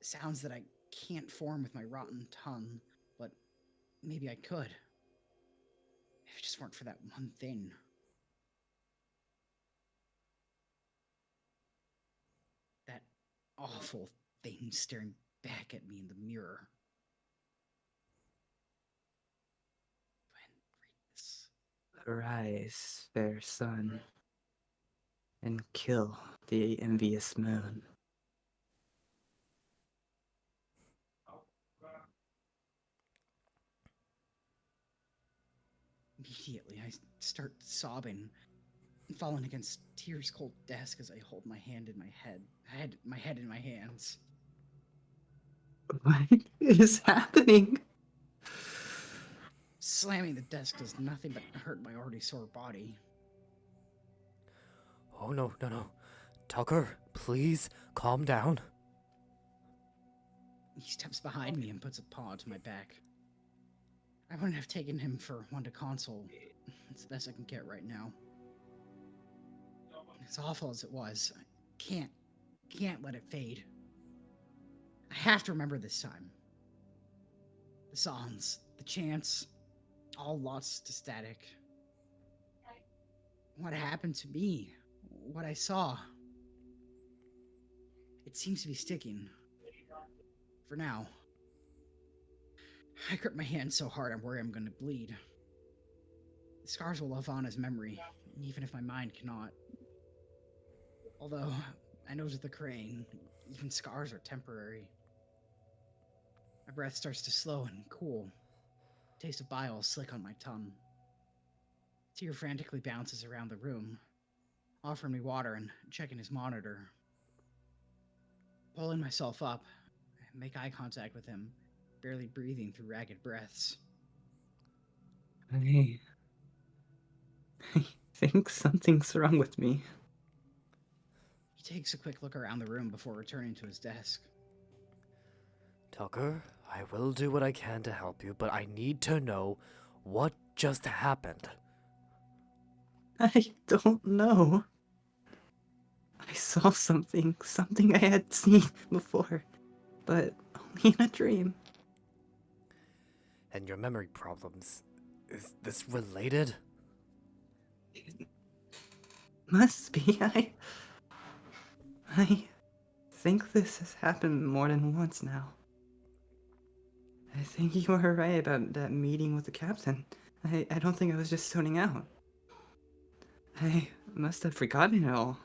Sounds that I can't form with my rotten tongue, but maybe I could. If it just weren't for that one thing. That awful thing staring back at me in the mirror. Read this. Arise, fair sun, and kill the envious moon. Immediately, I start sobbing, falling against tears cold desk as I hold my hand in my head. My head in my hands. What is happening? Slamming the desk does nothing but hurt my already sore body. Oh no. Tucker, please, calm down. He steps behind me and puts a paw to my back. I wouldn't have taken him for one to console. It's the best I can get right now. As awful as it was, I can't let it fade. I have to remember this time. The songs, the chants, all lost to static. What happened to me? What I saw? It seems to be sticking. For now. I grip my hand so hard I'm worried I'm going to bleed. The scars will live on as memory, even if my mind cannot. Although, I know with the crane, even scars are temporary. My breath starts to slow and cool. Taste of bile slick on my tongue. Tear frantically bounces around the room, offering me water and checking his monitor. Pulling myself up, I make eye contact with him, barely breathing through ragged breaths. I think something's wrong with me. He takes a quick look around the room before returning to his desk. Tucker, I will do what I can to help you, but I need to know what just happened. I don't know. I saw something I had seen before, but only in a dream. And your memory problems, is this related? It must be. I think this has happened more than once now. I think you were right about that meeting with the captain. I don't think I was just zoning out. I must have forgotten it all.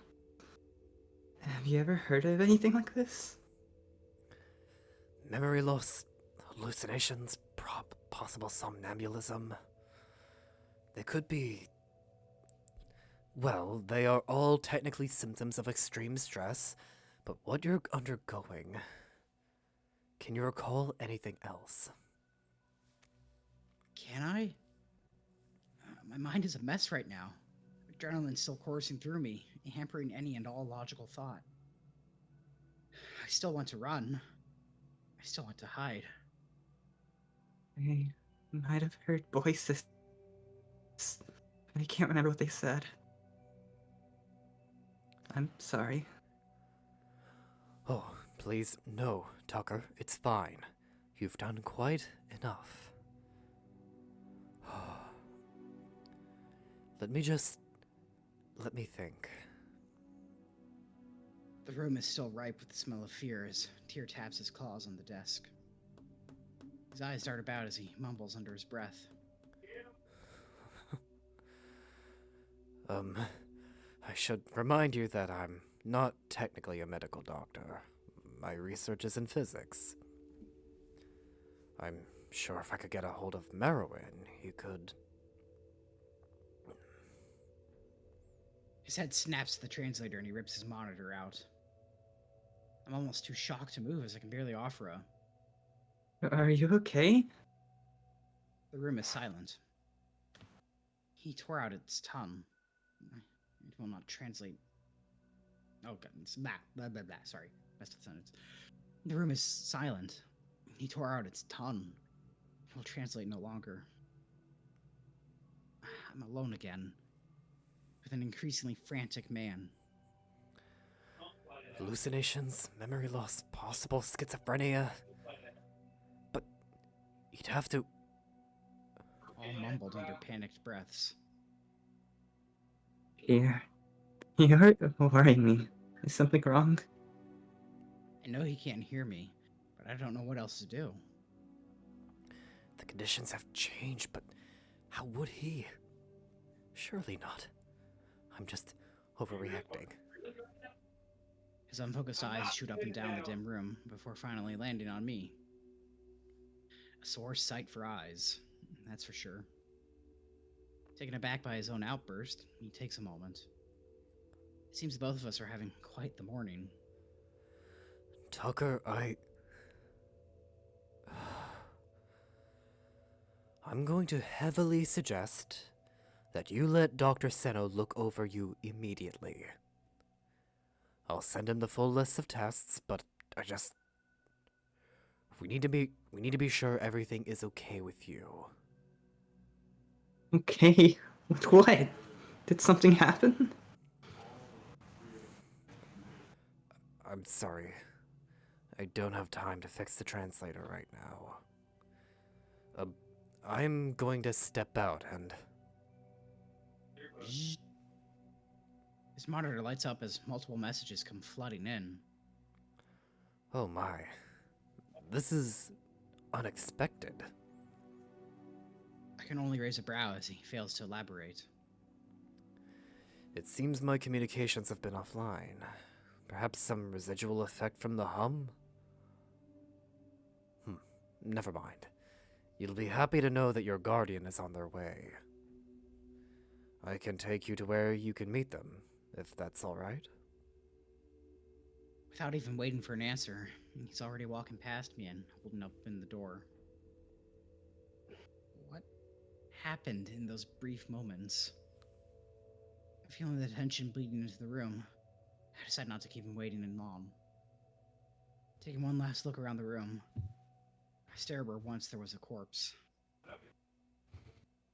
Have you ever heard of anything like this? Memory loss, hallucinations, possible somnambulism. They could be... Well, they are all technically symptoms of extreme stress, but what you're undergoing... Can you recall anything else? Can I? My mind is a mess right now. Adrenaline's still coursing through me, hampering any and all logical thought. I still want to run. I still want to hide. I might have heard voices, but I can't remember what they said. I'm sorry. Oh, please, no, Tucker, it's fine. You've done quite enough. Let me think. The room is still ripe with the smell of fear as Tyr taps his claws on the desk. His eyes dart about as he mumbles under his breath. I should remind you that I'm not technically a medical doctor. My research is in physics. I'm sure if I could get a hold of Merowyn, he could... His head snaps to the translator and he rips his monitor out. I'm almost too shocked to move as I can barely offer a... Are you okay? The room is silent. He tore out its tongue. It will not translate. Oh god, it's blah, blah, blah, blah. Sorry, messed up the sentence. The room is silent. He tore out its tongue. It will translate no longer. I'm alone again. With an increasingly frantic man. Hallucinations, memory loss, possible schizophrenia. But you'd have to... All mumbled under panicked breaths. Here. You're worrying me. Is something wrong? I know he can't hear me, but I don't know what else to do. The conditions have changed, but how would he? Surely not. I'm just overreacting. His unfocused eyes shoot up and down the dim room before finally landing on me. A sore sight for eyes, that's for sure. Taken aback by his own outburst, he takes a moment. It seems both of us are having quite the morning. Tucker, I'm going to heavily suggest that you let Dr. Seno look over you immediately. I'll send him the full list of tests, but we need to be sure everything is okay with you. Okay. With what? Did something happen? I'm sorry. I don't have time to fix the translator right now. I'm going to step out and... His monitor lights up as multiple messages come flooding in. Oh my. This is unexpected. I can only raise a brow as he fails to elaborate. It seems my communications have been offline. Perhaps some residual effect from the hum? Never mind. You'll be happy to know that your guardian is on their way. I can take you to where you can meet them, if that's alright. Without even waiting for an answer, he's already walking past me and holding open the door. What happened in those brief moments? Feeling the tension bleeding into the room, I decide not to keep him waiting in long. Taking one last look around the room, I stare where once there was a corpse.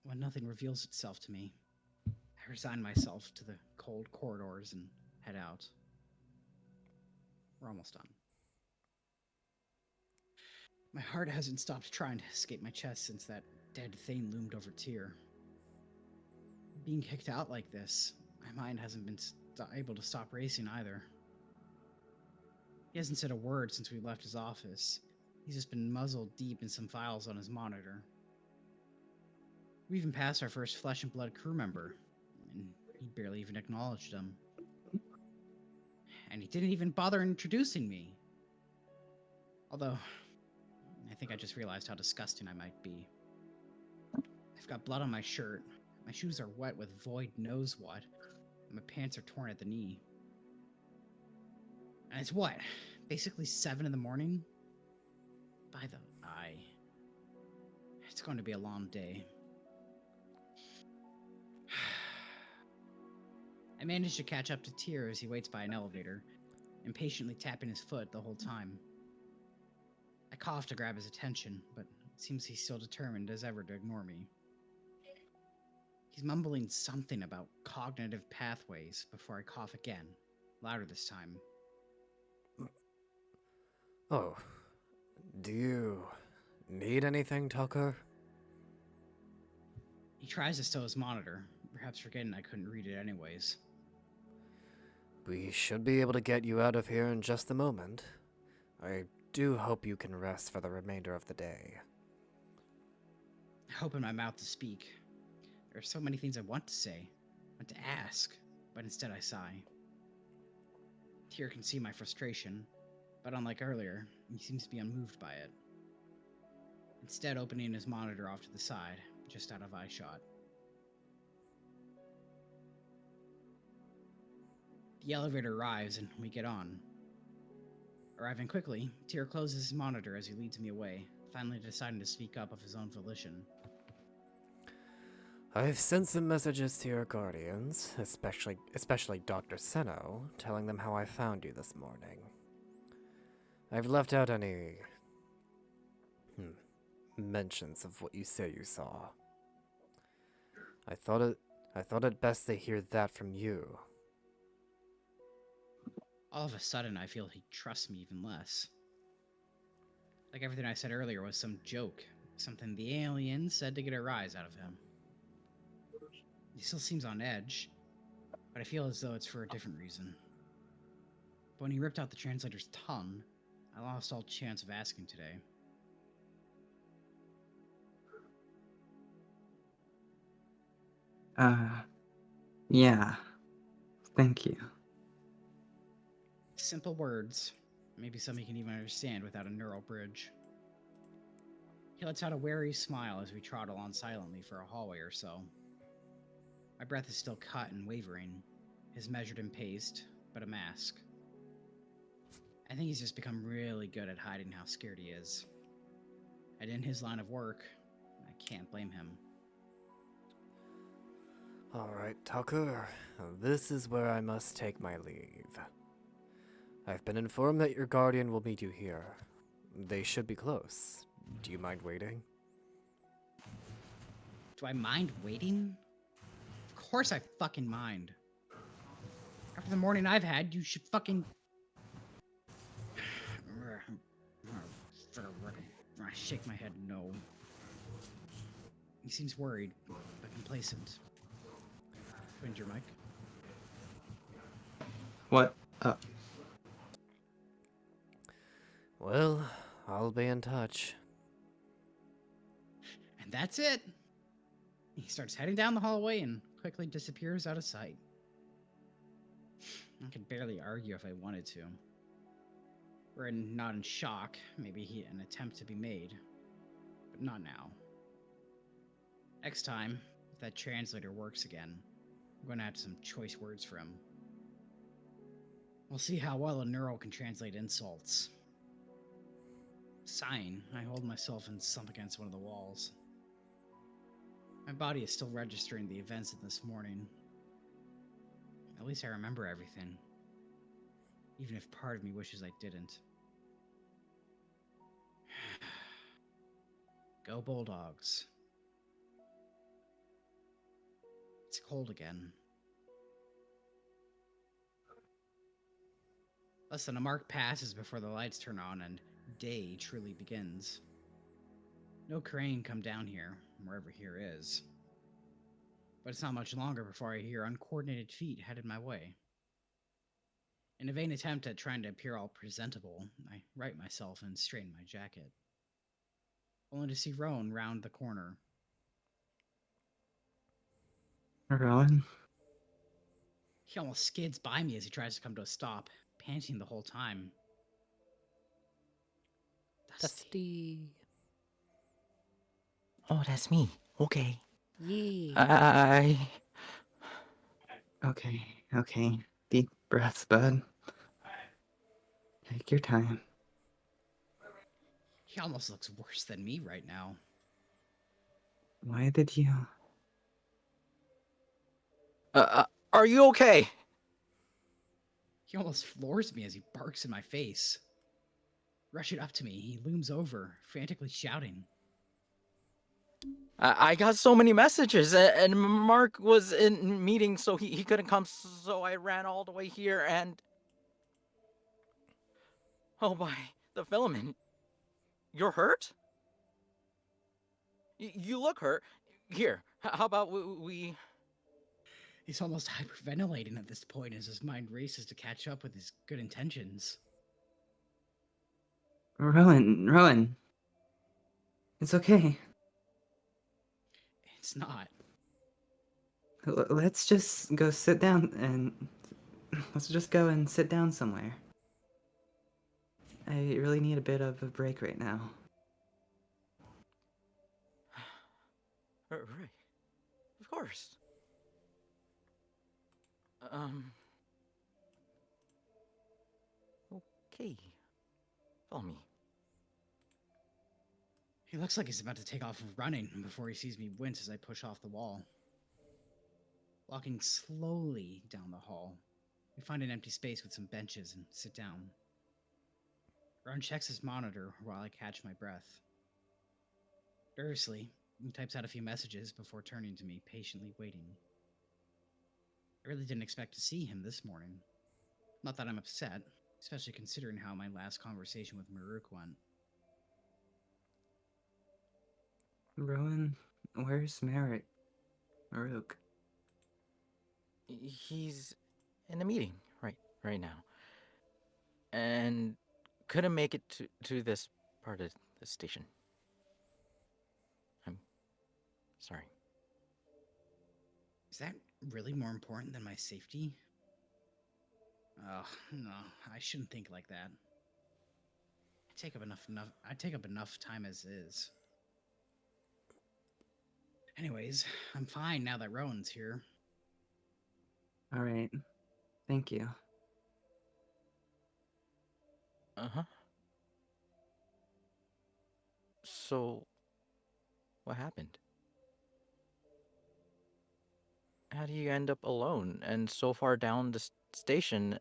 When nothing reveals itself to me, I resign myself to the cold corridors and head out. We're almost done. My heart hasn't stopped trying to escape my chest since that dead thing loomed over Tyr. Being kicked out like this, my mind hasn't been able to stop racing either. He hasn't said a word since we left his office. He's just been muzzled deep in some files on his monitor. We even passed our first flesh and blood crew member, and he barely even acknowledged him. And he didn't even bother introducing me. Although, I think I just realized how disgusting I might be. I've got blood on my shirt, my shoes are wet with void knows what, and my pants are torn at the knee. And it's what? Basically 7 in the morning? By the eye. It's going to be a long day. I manage to catch up to Tyr as he waits by an elevator, impatiently tapping his foot the whole time. I cough to grab his attention, but it seems he's still determined as ever to ignore me. He's mumbling something about cognitive pathways before I cough again, louder this time. Oh, do you need anything, Tucker? He tries to stow his monitor, perhaps forgetting I couldn't read it anyways. We should be able to get you out of here in just a moment. I do hope you can rest for the remainder of the day. I open my mouth to speak. There are so many things I want to say, want to ask, but instead I sigh. Tyr can see my frustration, but unlike earlier, he seems to be unmoved by it. Instead, opening his monitor off to the side, just out of eyeshot. The elevator arrives and we get on. Arriving quickly, Tyr closes his monitor as he leads me away, finally deciding to speak up of his own volition. I've sent some messages to your guardians, especially Dr. Seno, telling them how I found you this morning. I've left out any mentions of what you say you saw. I thought it best to hear that from you. All of a sudden, I feel he trusts me even less. Like everything I said earlier was some joke, something the alien said to get a rise out of him. He still seems on edge, but I feel as though it's for a different reason. But when he ripped out the translator's tongue, I lost all chance of asking today. Yeah. Thank you. Simple words, maybe some he can even understand without a neural bridge. He lets out a wary smile as we trot along silently for a hallway or so. My breath is still cut and wavering, his measured and paced, but a mask. I think he's just become really good at hiding how scared he is. And in his line of work, I can't blame him. Alright, Tucker, this is where I must take my leave. I've been informed that your guardian will meet you here. They should be close. Do you mind waiting? Do I mind waiting? Of course I fucking mind. After the morning I've had, you should fucking... I shake my head no. He seems worried, but complacent. Wind your mic. What? Well, I'll be in touch. And that's it. He starts heading down the hallway and quickly disappears out of sight. I could barely argue if I wanted to. We're not in shock, maybe an attempt to be made, but not now. Next time, if that translator works again, I'm going to have some choice words for him. We'll see how well a neural can translate insults. Sighing, I hold myself and slump against one of the walls. My body is still registering the events of this morning. At least I remember everything, even if part of me wishes I didn't. Go Bulldogs. It's cold again. Less than a mark passes before the lights turn on and day truly begins. No crane come down here, wherever here is. But it's not much longer before I hear uncoordinated feet headed my way. In a vain attempt at trying to appear all presentable, I right myself and straighten my jacket. Only to see Rhoun round the corner. Rhoun? He almost skids by me as he tries to come to a stop, panting the whole time. Dusty. Oh, that's me. Okay. Yeah. Okay. Deep breaths, bud. Take your time. He almost looks worse than me right now. Why did you... Are you okay? He almost floors me as he barks in my face. Rushing up to me, he looms over, frantically shouting. I got so many messages, and Mark was in meeting, so he couldn't come, so I ran all the way here, and... Oh my, the filament. You're hurt? You look hurt. Here, how about we... He's almost hyperventilating at this point as his mind races to catch up with his good intentions. Rhoun. It's okay. It's not. Let's just go sit down and... Let's just go and sit down somewhere. I really need a bit of a break right now. Right. Of course. Okay. Follow me. He looks like he's about to take off running before he sees me wince as I push off the wall. Walking slowly down the hall, we find an empty space with some benches and sit down. Rhoun checks his monitor while I catch my breath. Nervously, he types out a few messages before turning to me, patiently waiting. I really didn't expect to see him this morning. Not that I'm upset, especially considering how my last conversation with Maruk went. Rhoun, where's Maruk? He's in a meeting right now. And couldn't make it to this part of the station. I'm sorry. Is that really more important than my safety? Oh, no, I shouldn't think like that. I take up enough time as is. Anyways, I'm fine now that Rowan's here. Alright. Thank you. Uh-huh. So, what happened? How do you end up alone and so far down the station?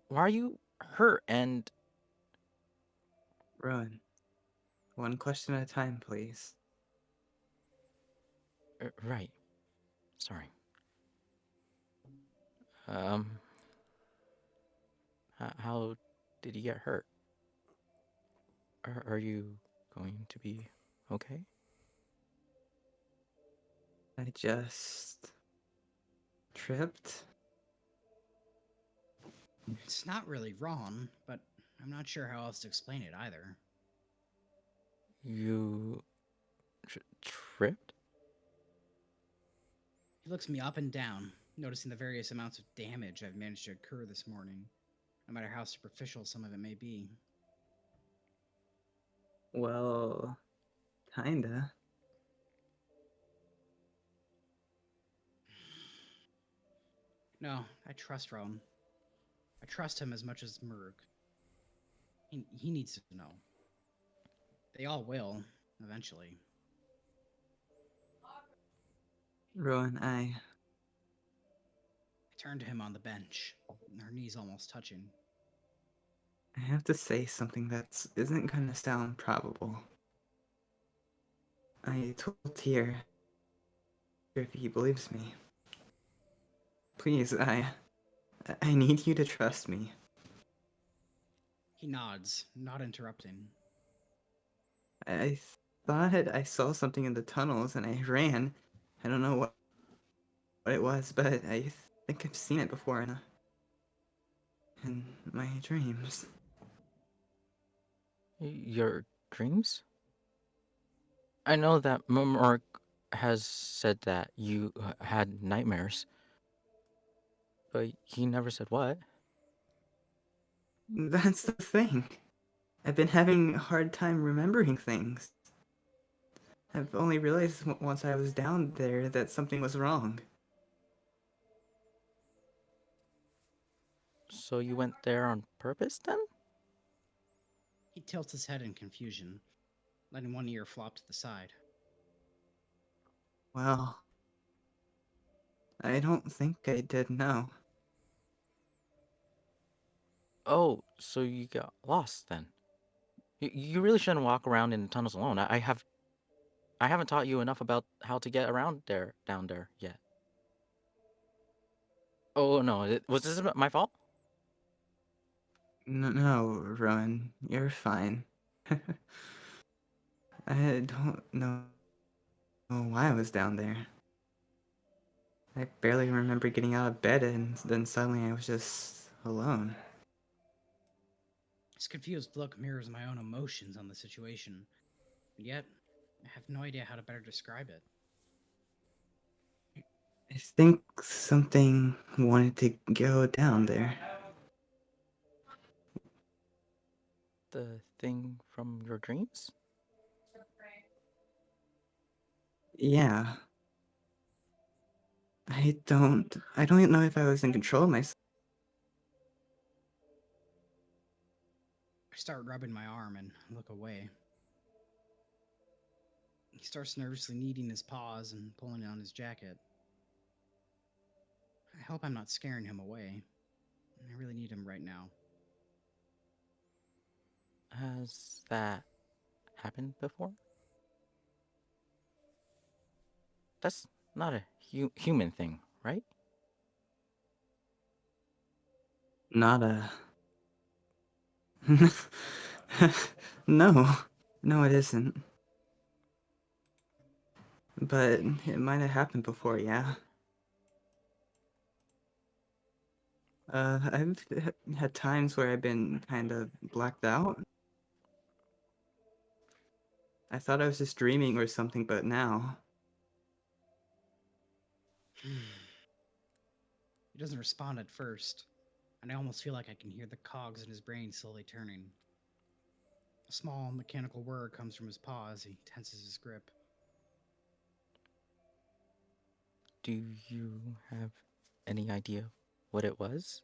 Why are you hurt and... Rhoun, one question at a time, please. Right. Sorry. How did you get hurt? Are you going to be okay? I just... tripped? It's not really wrong, but I'm not sure how else to explain it either. You... tripped? He looks me up and down, noticing the various amounts of damage I've managed to incur this morning, no matter how superficial some of it may be. Well, kinda. No, I trust Rhoun. I trust him as much as Maruk. He needs to know. They all will, eventually. Rhoun, I turn to him on the bench, our knees almost touching. I have to say something that isn't gonna sound probable. I told Tyr if he believes me. Please, I need you to trust me. He nods, not interrupting. I thought I saw something in the tunnels and I ran. I don't know what it was, but I think I've seen it before in my dreams. Your dreams? I know that Mark has said that you had nightmares, but he never said what. That's the thing. I've been having a hard time remembering things. I've only realized once I was down there that something was wrong. So you went there on purpose then? He tilts his head in confusion, letting one ear flop to the side. Well, I don't think I did, no. Oh, so you got lost then? You really shouldn't walk around in the tunnels alone. I haven't taught you enough about how to get around there down there yet. Oh no, was this my fault? No, Rhoun, you're fine. I don't know why I was down there. I barely remember getting out of bed, and then suddenly I was just alone. This confused look mirrors my own emotions on the situation, and yet I have no idea how to better describe it. I think something wanted to go down there. The thing from your dreams? Yeah. I don't even know if I was in control of myself. I start rubbing my arm and look away. He starts nervously kneading his paws and pulling on his jacket. I hope I'm not scaring him away. I really need him right now. Has that happened before? That's not a human thing, right? Not a. No. No, it isn't. But it might have happened before, yeah. I've had times where I've been kind of blacked out. I thought I was just dreaming or something, but now. He doesn't respond at first, and I almost feel like I can hear the cogs in his brain slowly turning. A small mechanical whir comes from his paw as he tenses his grip. Do you have any idea what it was?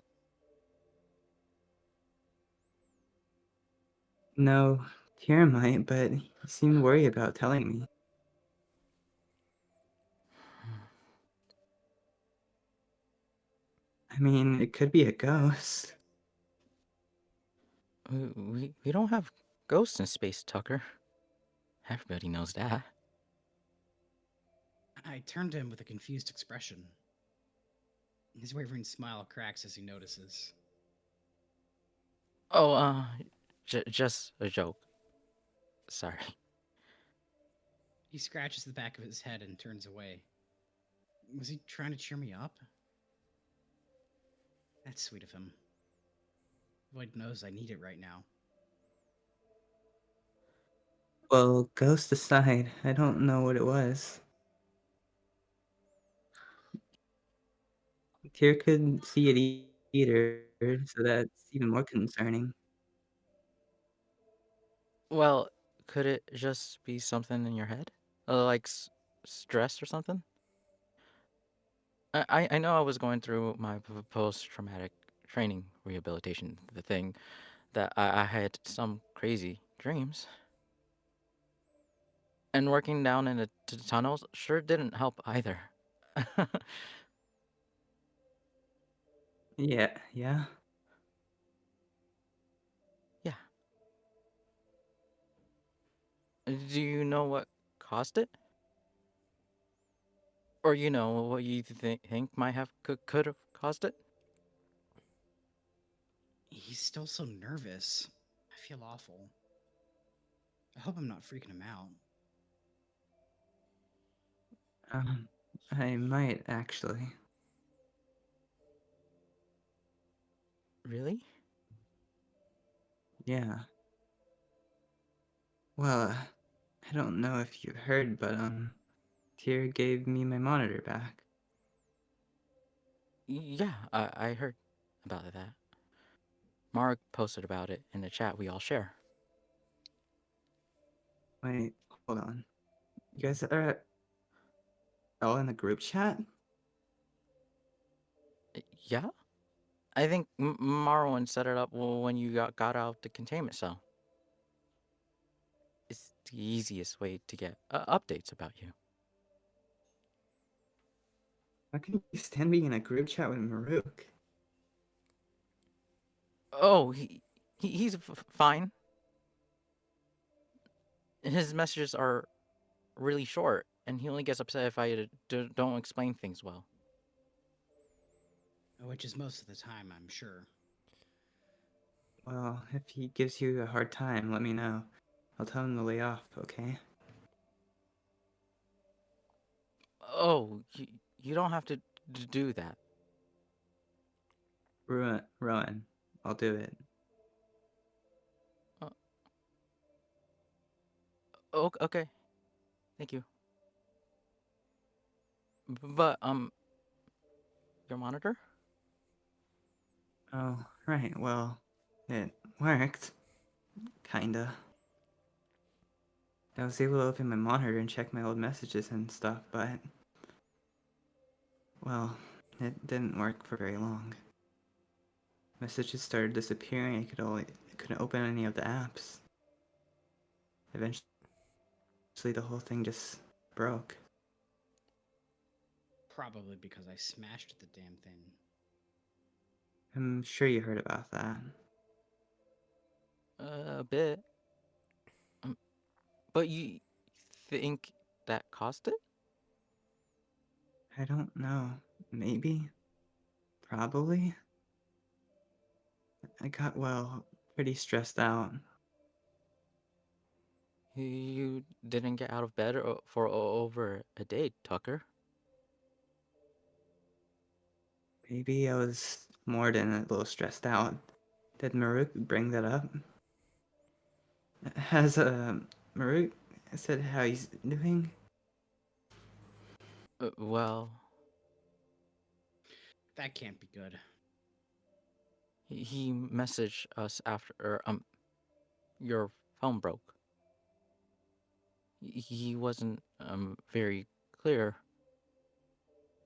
No, Tyr might, but he seemed worried about telling me. I mean, it could be a ghost. We don't have ghosts in space, Tucker. Everybody knows that. I turn to him with a confused expression. His wavering smile cracks as he notices. Oh, just a joke. Sorry. He scratches the back of his head and turns away. Was he trying to cheer me up? That's sweet of him. Void knows I need it right now. Well, ghost aside, I don't know what it was. Tyr couldn't see it either, so that's even more concerning. Well, could it just be something in your head? Like stress or something? I know I was going through my post-traumatic training rehabilitation, the thing that I had some crazy dreams. And working down in the tunnels sure didn't help either. Yeah. Yeah. Do you know what caused it? Or you know what you think might have could have caused it? He's still so nervous. I feel awful. I hope I'm not freaking him out. Um, I might actually. Really? Yeah. Well, I don't know if you heard, but Tyr gave me my monitor back. Yeah, I heard about that. Mark posted about it in the chat we all share. Wait, hold on. You guys are all in the group chat? Yeah? I think Marwan set it up when you got out the containment cell. It's the easiest way to get updates about you. How can you stand being in a group chat with Maruk? Oh, he's fine. His messages are really short, and he only gets upset if I don't explain things well. Which is most of the time, I'm sure. Well, if he gives you a hard time, let me know. I'll tell him to lay off, okay? Oh, you don't have to do that. Rhoun, I'll do it. Okay, thank you. But your monitor? Oh, right, well, it worked. Kinda. I was able to open my monitor and check my old messages and stuff, but... Well, it didn't work for very long. Messages started disappearing, I couldn't open any of the apps. Eventually, the whole thing just broke. Probably because I smashed the damn thing. I'm sure you heard about that. A bit. But you think that caused it? I don't know. Maybe? Probably? I got, well, pretty stressed out. You didn't get out of bed for over a day, Tucker. Maybe I was more than a little stressed out. Did Maruk bring that up? Has, Maruk said how he's doing? Well, That can't be good. he messaged us after your phone broke. He wasn't very clear,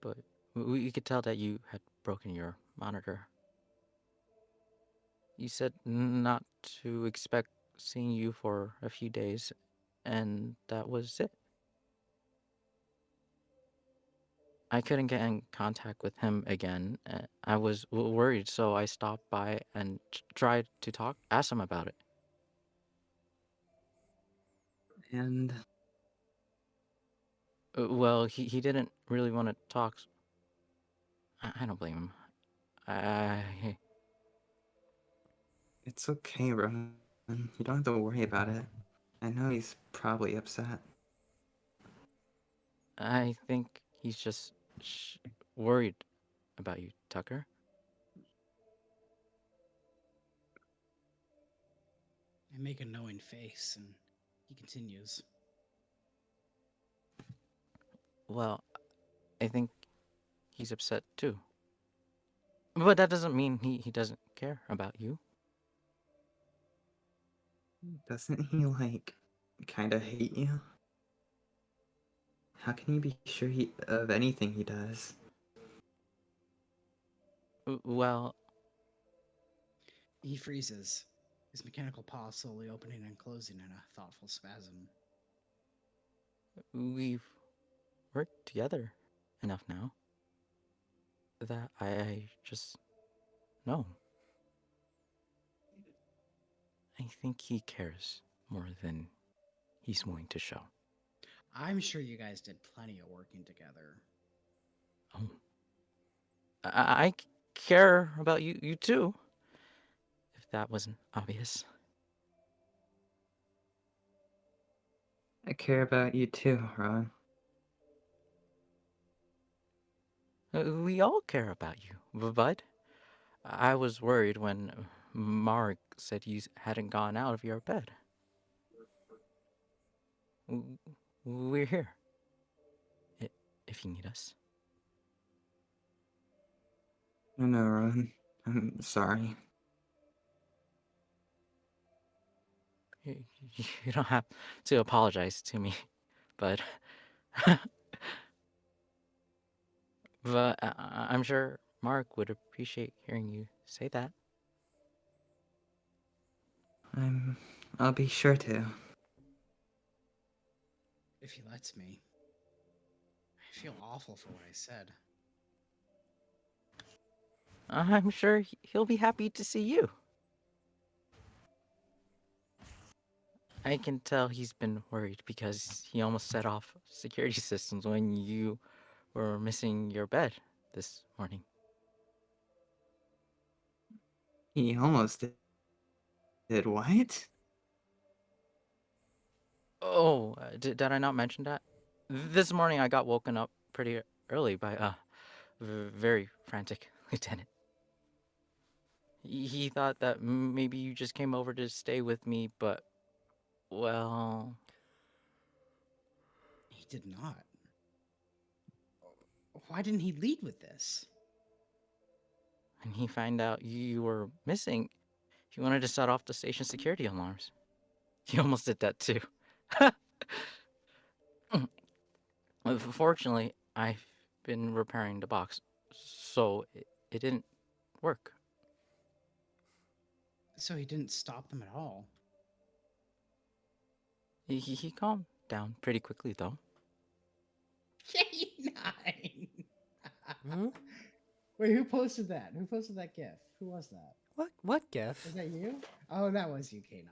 but we could tell that you had broken your monitor. You said not to expect seeing you for a few days, and that was it. I couldn't get in contact with him again. I was worried, so I stopped by and tried to ask him about it. And Well, he didn't really want to talk. I don't blame him. I it's okay, Roman. You don't have to worry about it. I know he's probably upset. I think he's just worried about you, Tucker. I make a knowing face, and he continues. Well, I think he's upset too. But that doesn't mean he doesn't care about you. Doesn't he, like, kinda hate you? How can you be sure of anything he does? Well, He freezes, his mechanical paw slowly opening and closing in a thoughtful spasm. we've worked together enough now that I just know. I think he cares more than he's willing to show. I'm sure you guys did plenty of working together. Oh, I care about you too. If that wasn't obvious. I care about you too, Ron. We all care about you, bud. I was worried when Mark said you hadn't gone out of your bed. We're here. If you need us. I know, Ron. I'm sorry. You don't have to apologize to me, but but I'm sure Mark would appreciate hearing you say that. I'll be sure to. If he lets me. I feel awful for what I said. I'm sure he'll be happy to see you. I can tell he's been worried because he almost set off security systems when you were missing your bed this morning. He almost did what? Oh, did I not mention that? This morning I got woken up pretty early by a very frantic lieutenant. He thought that maybe you just came over to stay with me, but, well, He did not. Why didn't he lead with this? when he found out you were missing, he wanted to set off the station security alarms. He almost did that too. Fortunately, I've been repairing the box, so it didn't work. So he didn't stop them at all. He calmed down pretty quickly, though. K9! Hmm? Wait, who posted that? Who posted that GIF? Who was that? What gif? Was that you? Oh, that was you, K9.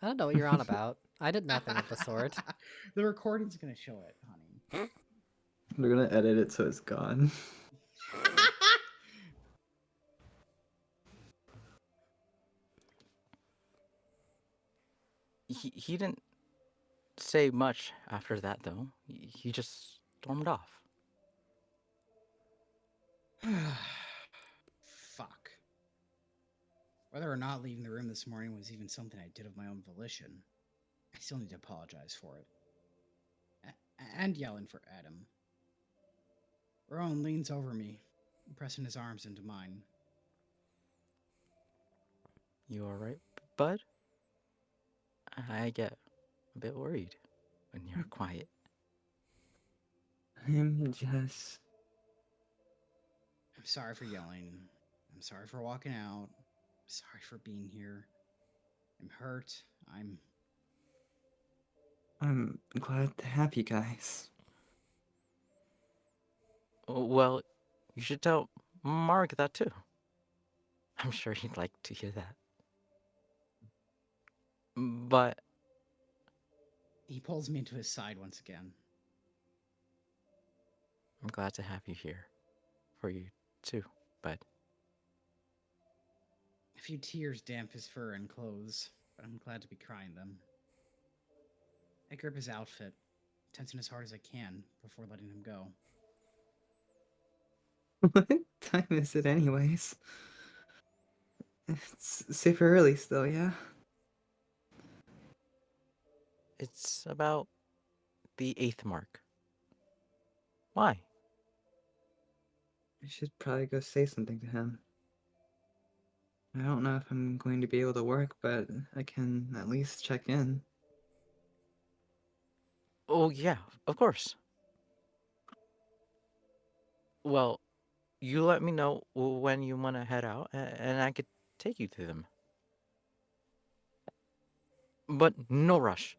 I don't know what you're on about. I did nothing of the sort. The recording's gonna show it, honey. We're gonna edit it so it's gone. He didn't say much after that, though. He just stormed off. Fuck. Whether or not leaving the room this morning was even something I did of my own volition, I still need to apologize for it. And yelling for Adam. Rhoun leans over me, pressing his arms into mine. You alright, bud? I get a bit worried when you're quiet. I'm just. I'm sorry for yelling. I'm sorry for walking out. I'm sorry for being here. I'm hurt. I'm glad to have you guys. Well, you should tell Mark that too. I'm sure he'd like to hear that. But He pulls me into his side once again. I'm glad to have you here. For you too, bud. A few tears damp his fur and clothes, but I'm glad to be crying them. I grip his outfit, tensing as hard as I can before letting him go. What time is it, anyways? It's super early still, yeah? It's about the 8th mark. Why? I should probably go say something to him. I don't know if I'm going to be able to work, but I can at least check in. Oh, yeah, of course. Well, you let me know when you want to head out, and I could take you to them. But no rush.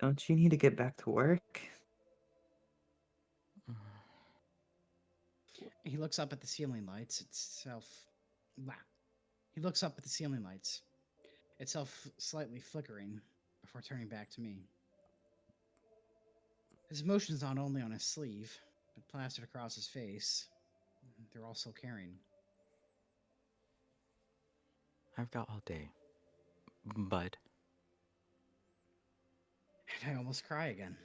Don't you need to get back to work? He looks up at the ceiling lights itself. Wow. He looks up at the ceiling lights, itself slightly flickering, before turning back to me. His emotion's not only on his sleeve, but plastered across his face. They're also caring. I've got all day, bud. And I almost cry again.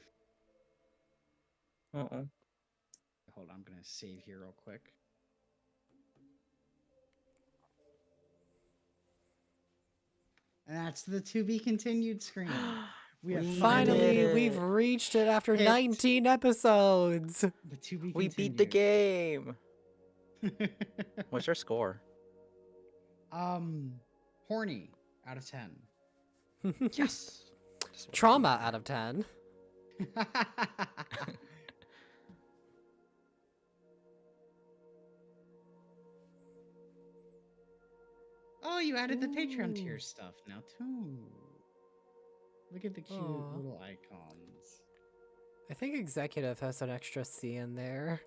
Uh-oh. Hold on, I'm gonna save here real quick. And that's the to be continued screen. We have Finally, did we've it. reached it after It- 19 episodes. the to be We beat the game. game. What's your score? Horny out of 10. Yes. Trauma out of 10. Oh, you added the Patreon Ooh. tier stuff now too. Look at the cute Aw. little icons. I think executive has an extra C in there.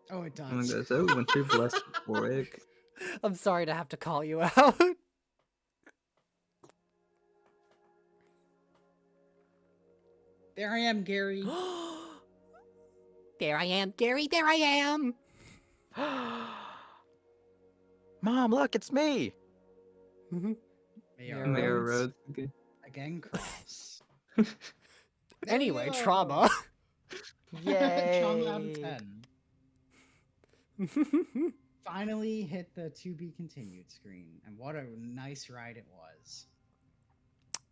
Oh, it Oh my does. god, is that Winter Blessed Warwick? I'm sorry to have to call you out. There I am, Gary. There I am, Gary. There I am. Mom, look, it's me. May Yeah, our Mayor roads Rhodes. Okay. again cross. Anyway, There we go. trauma. Trauma out of Yay. 10. Finally hit the to be continued screen, and what a nice ride it was.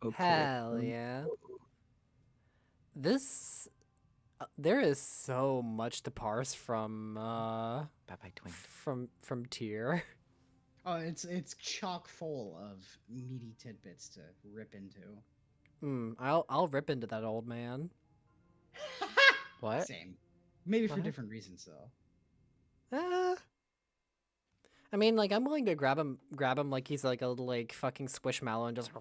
Okay. Hell yeah. This there is so much to parse from Bye-bye, twink. from tier. Oh, it's chock full of meaty tidbits to rip into. I'll rip into that old man. What? Same. Maybe for What? different reasons though. I mean, like, I'm willing to grab him like he's like a little, like, fucking squishmallow and just.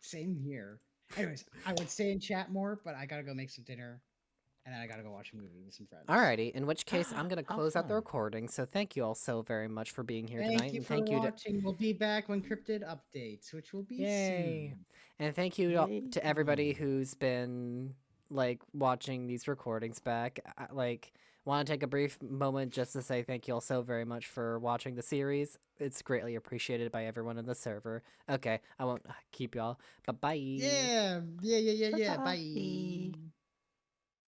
Same here. Anyways, I would stay and chat more, but I gotta go make some dinner, and then I gotta go watch a movie with some friends. Alrighty, in which case I'm gonna How close out the fun. recording. So thank you all so very much for being here Thank tonight, you and for thank you to watching. We'll be back when cryptid updates, which will be Yay. soon. and thank you to everybody who's been like watching these recordings back. Like, want to take a brief moment just to say thank you all so very much for watching the series. It's greatly appreciated by everyone in the server. Okay, I won't keep y'all. Bye bye. Yeah. Bye. Bye.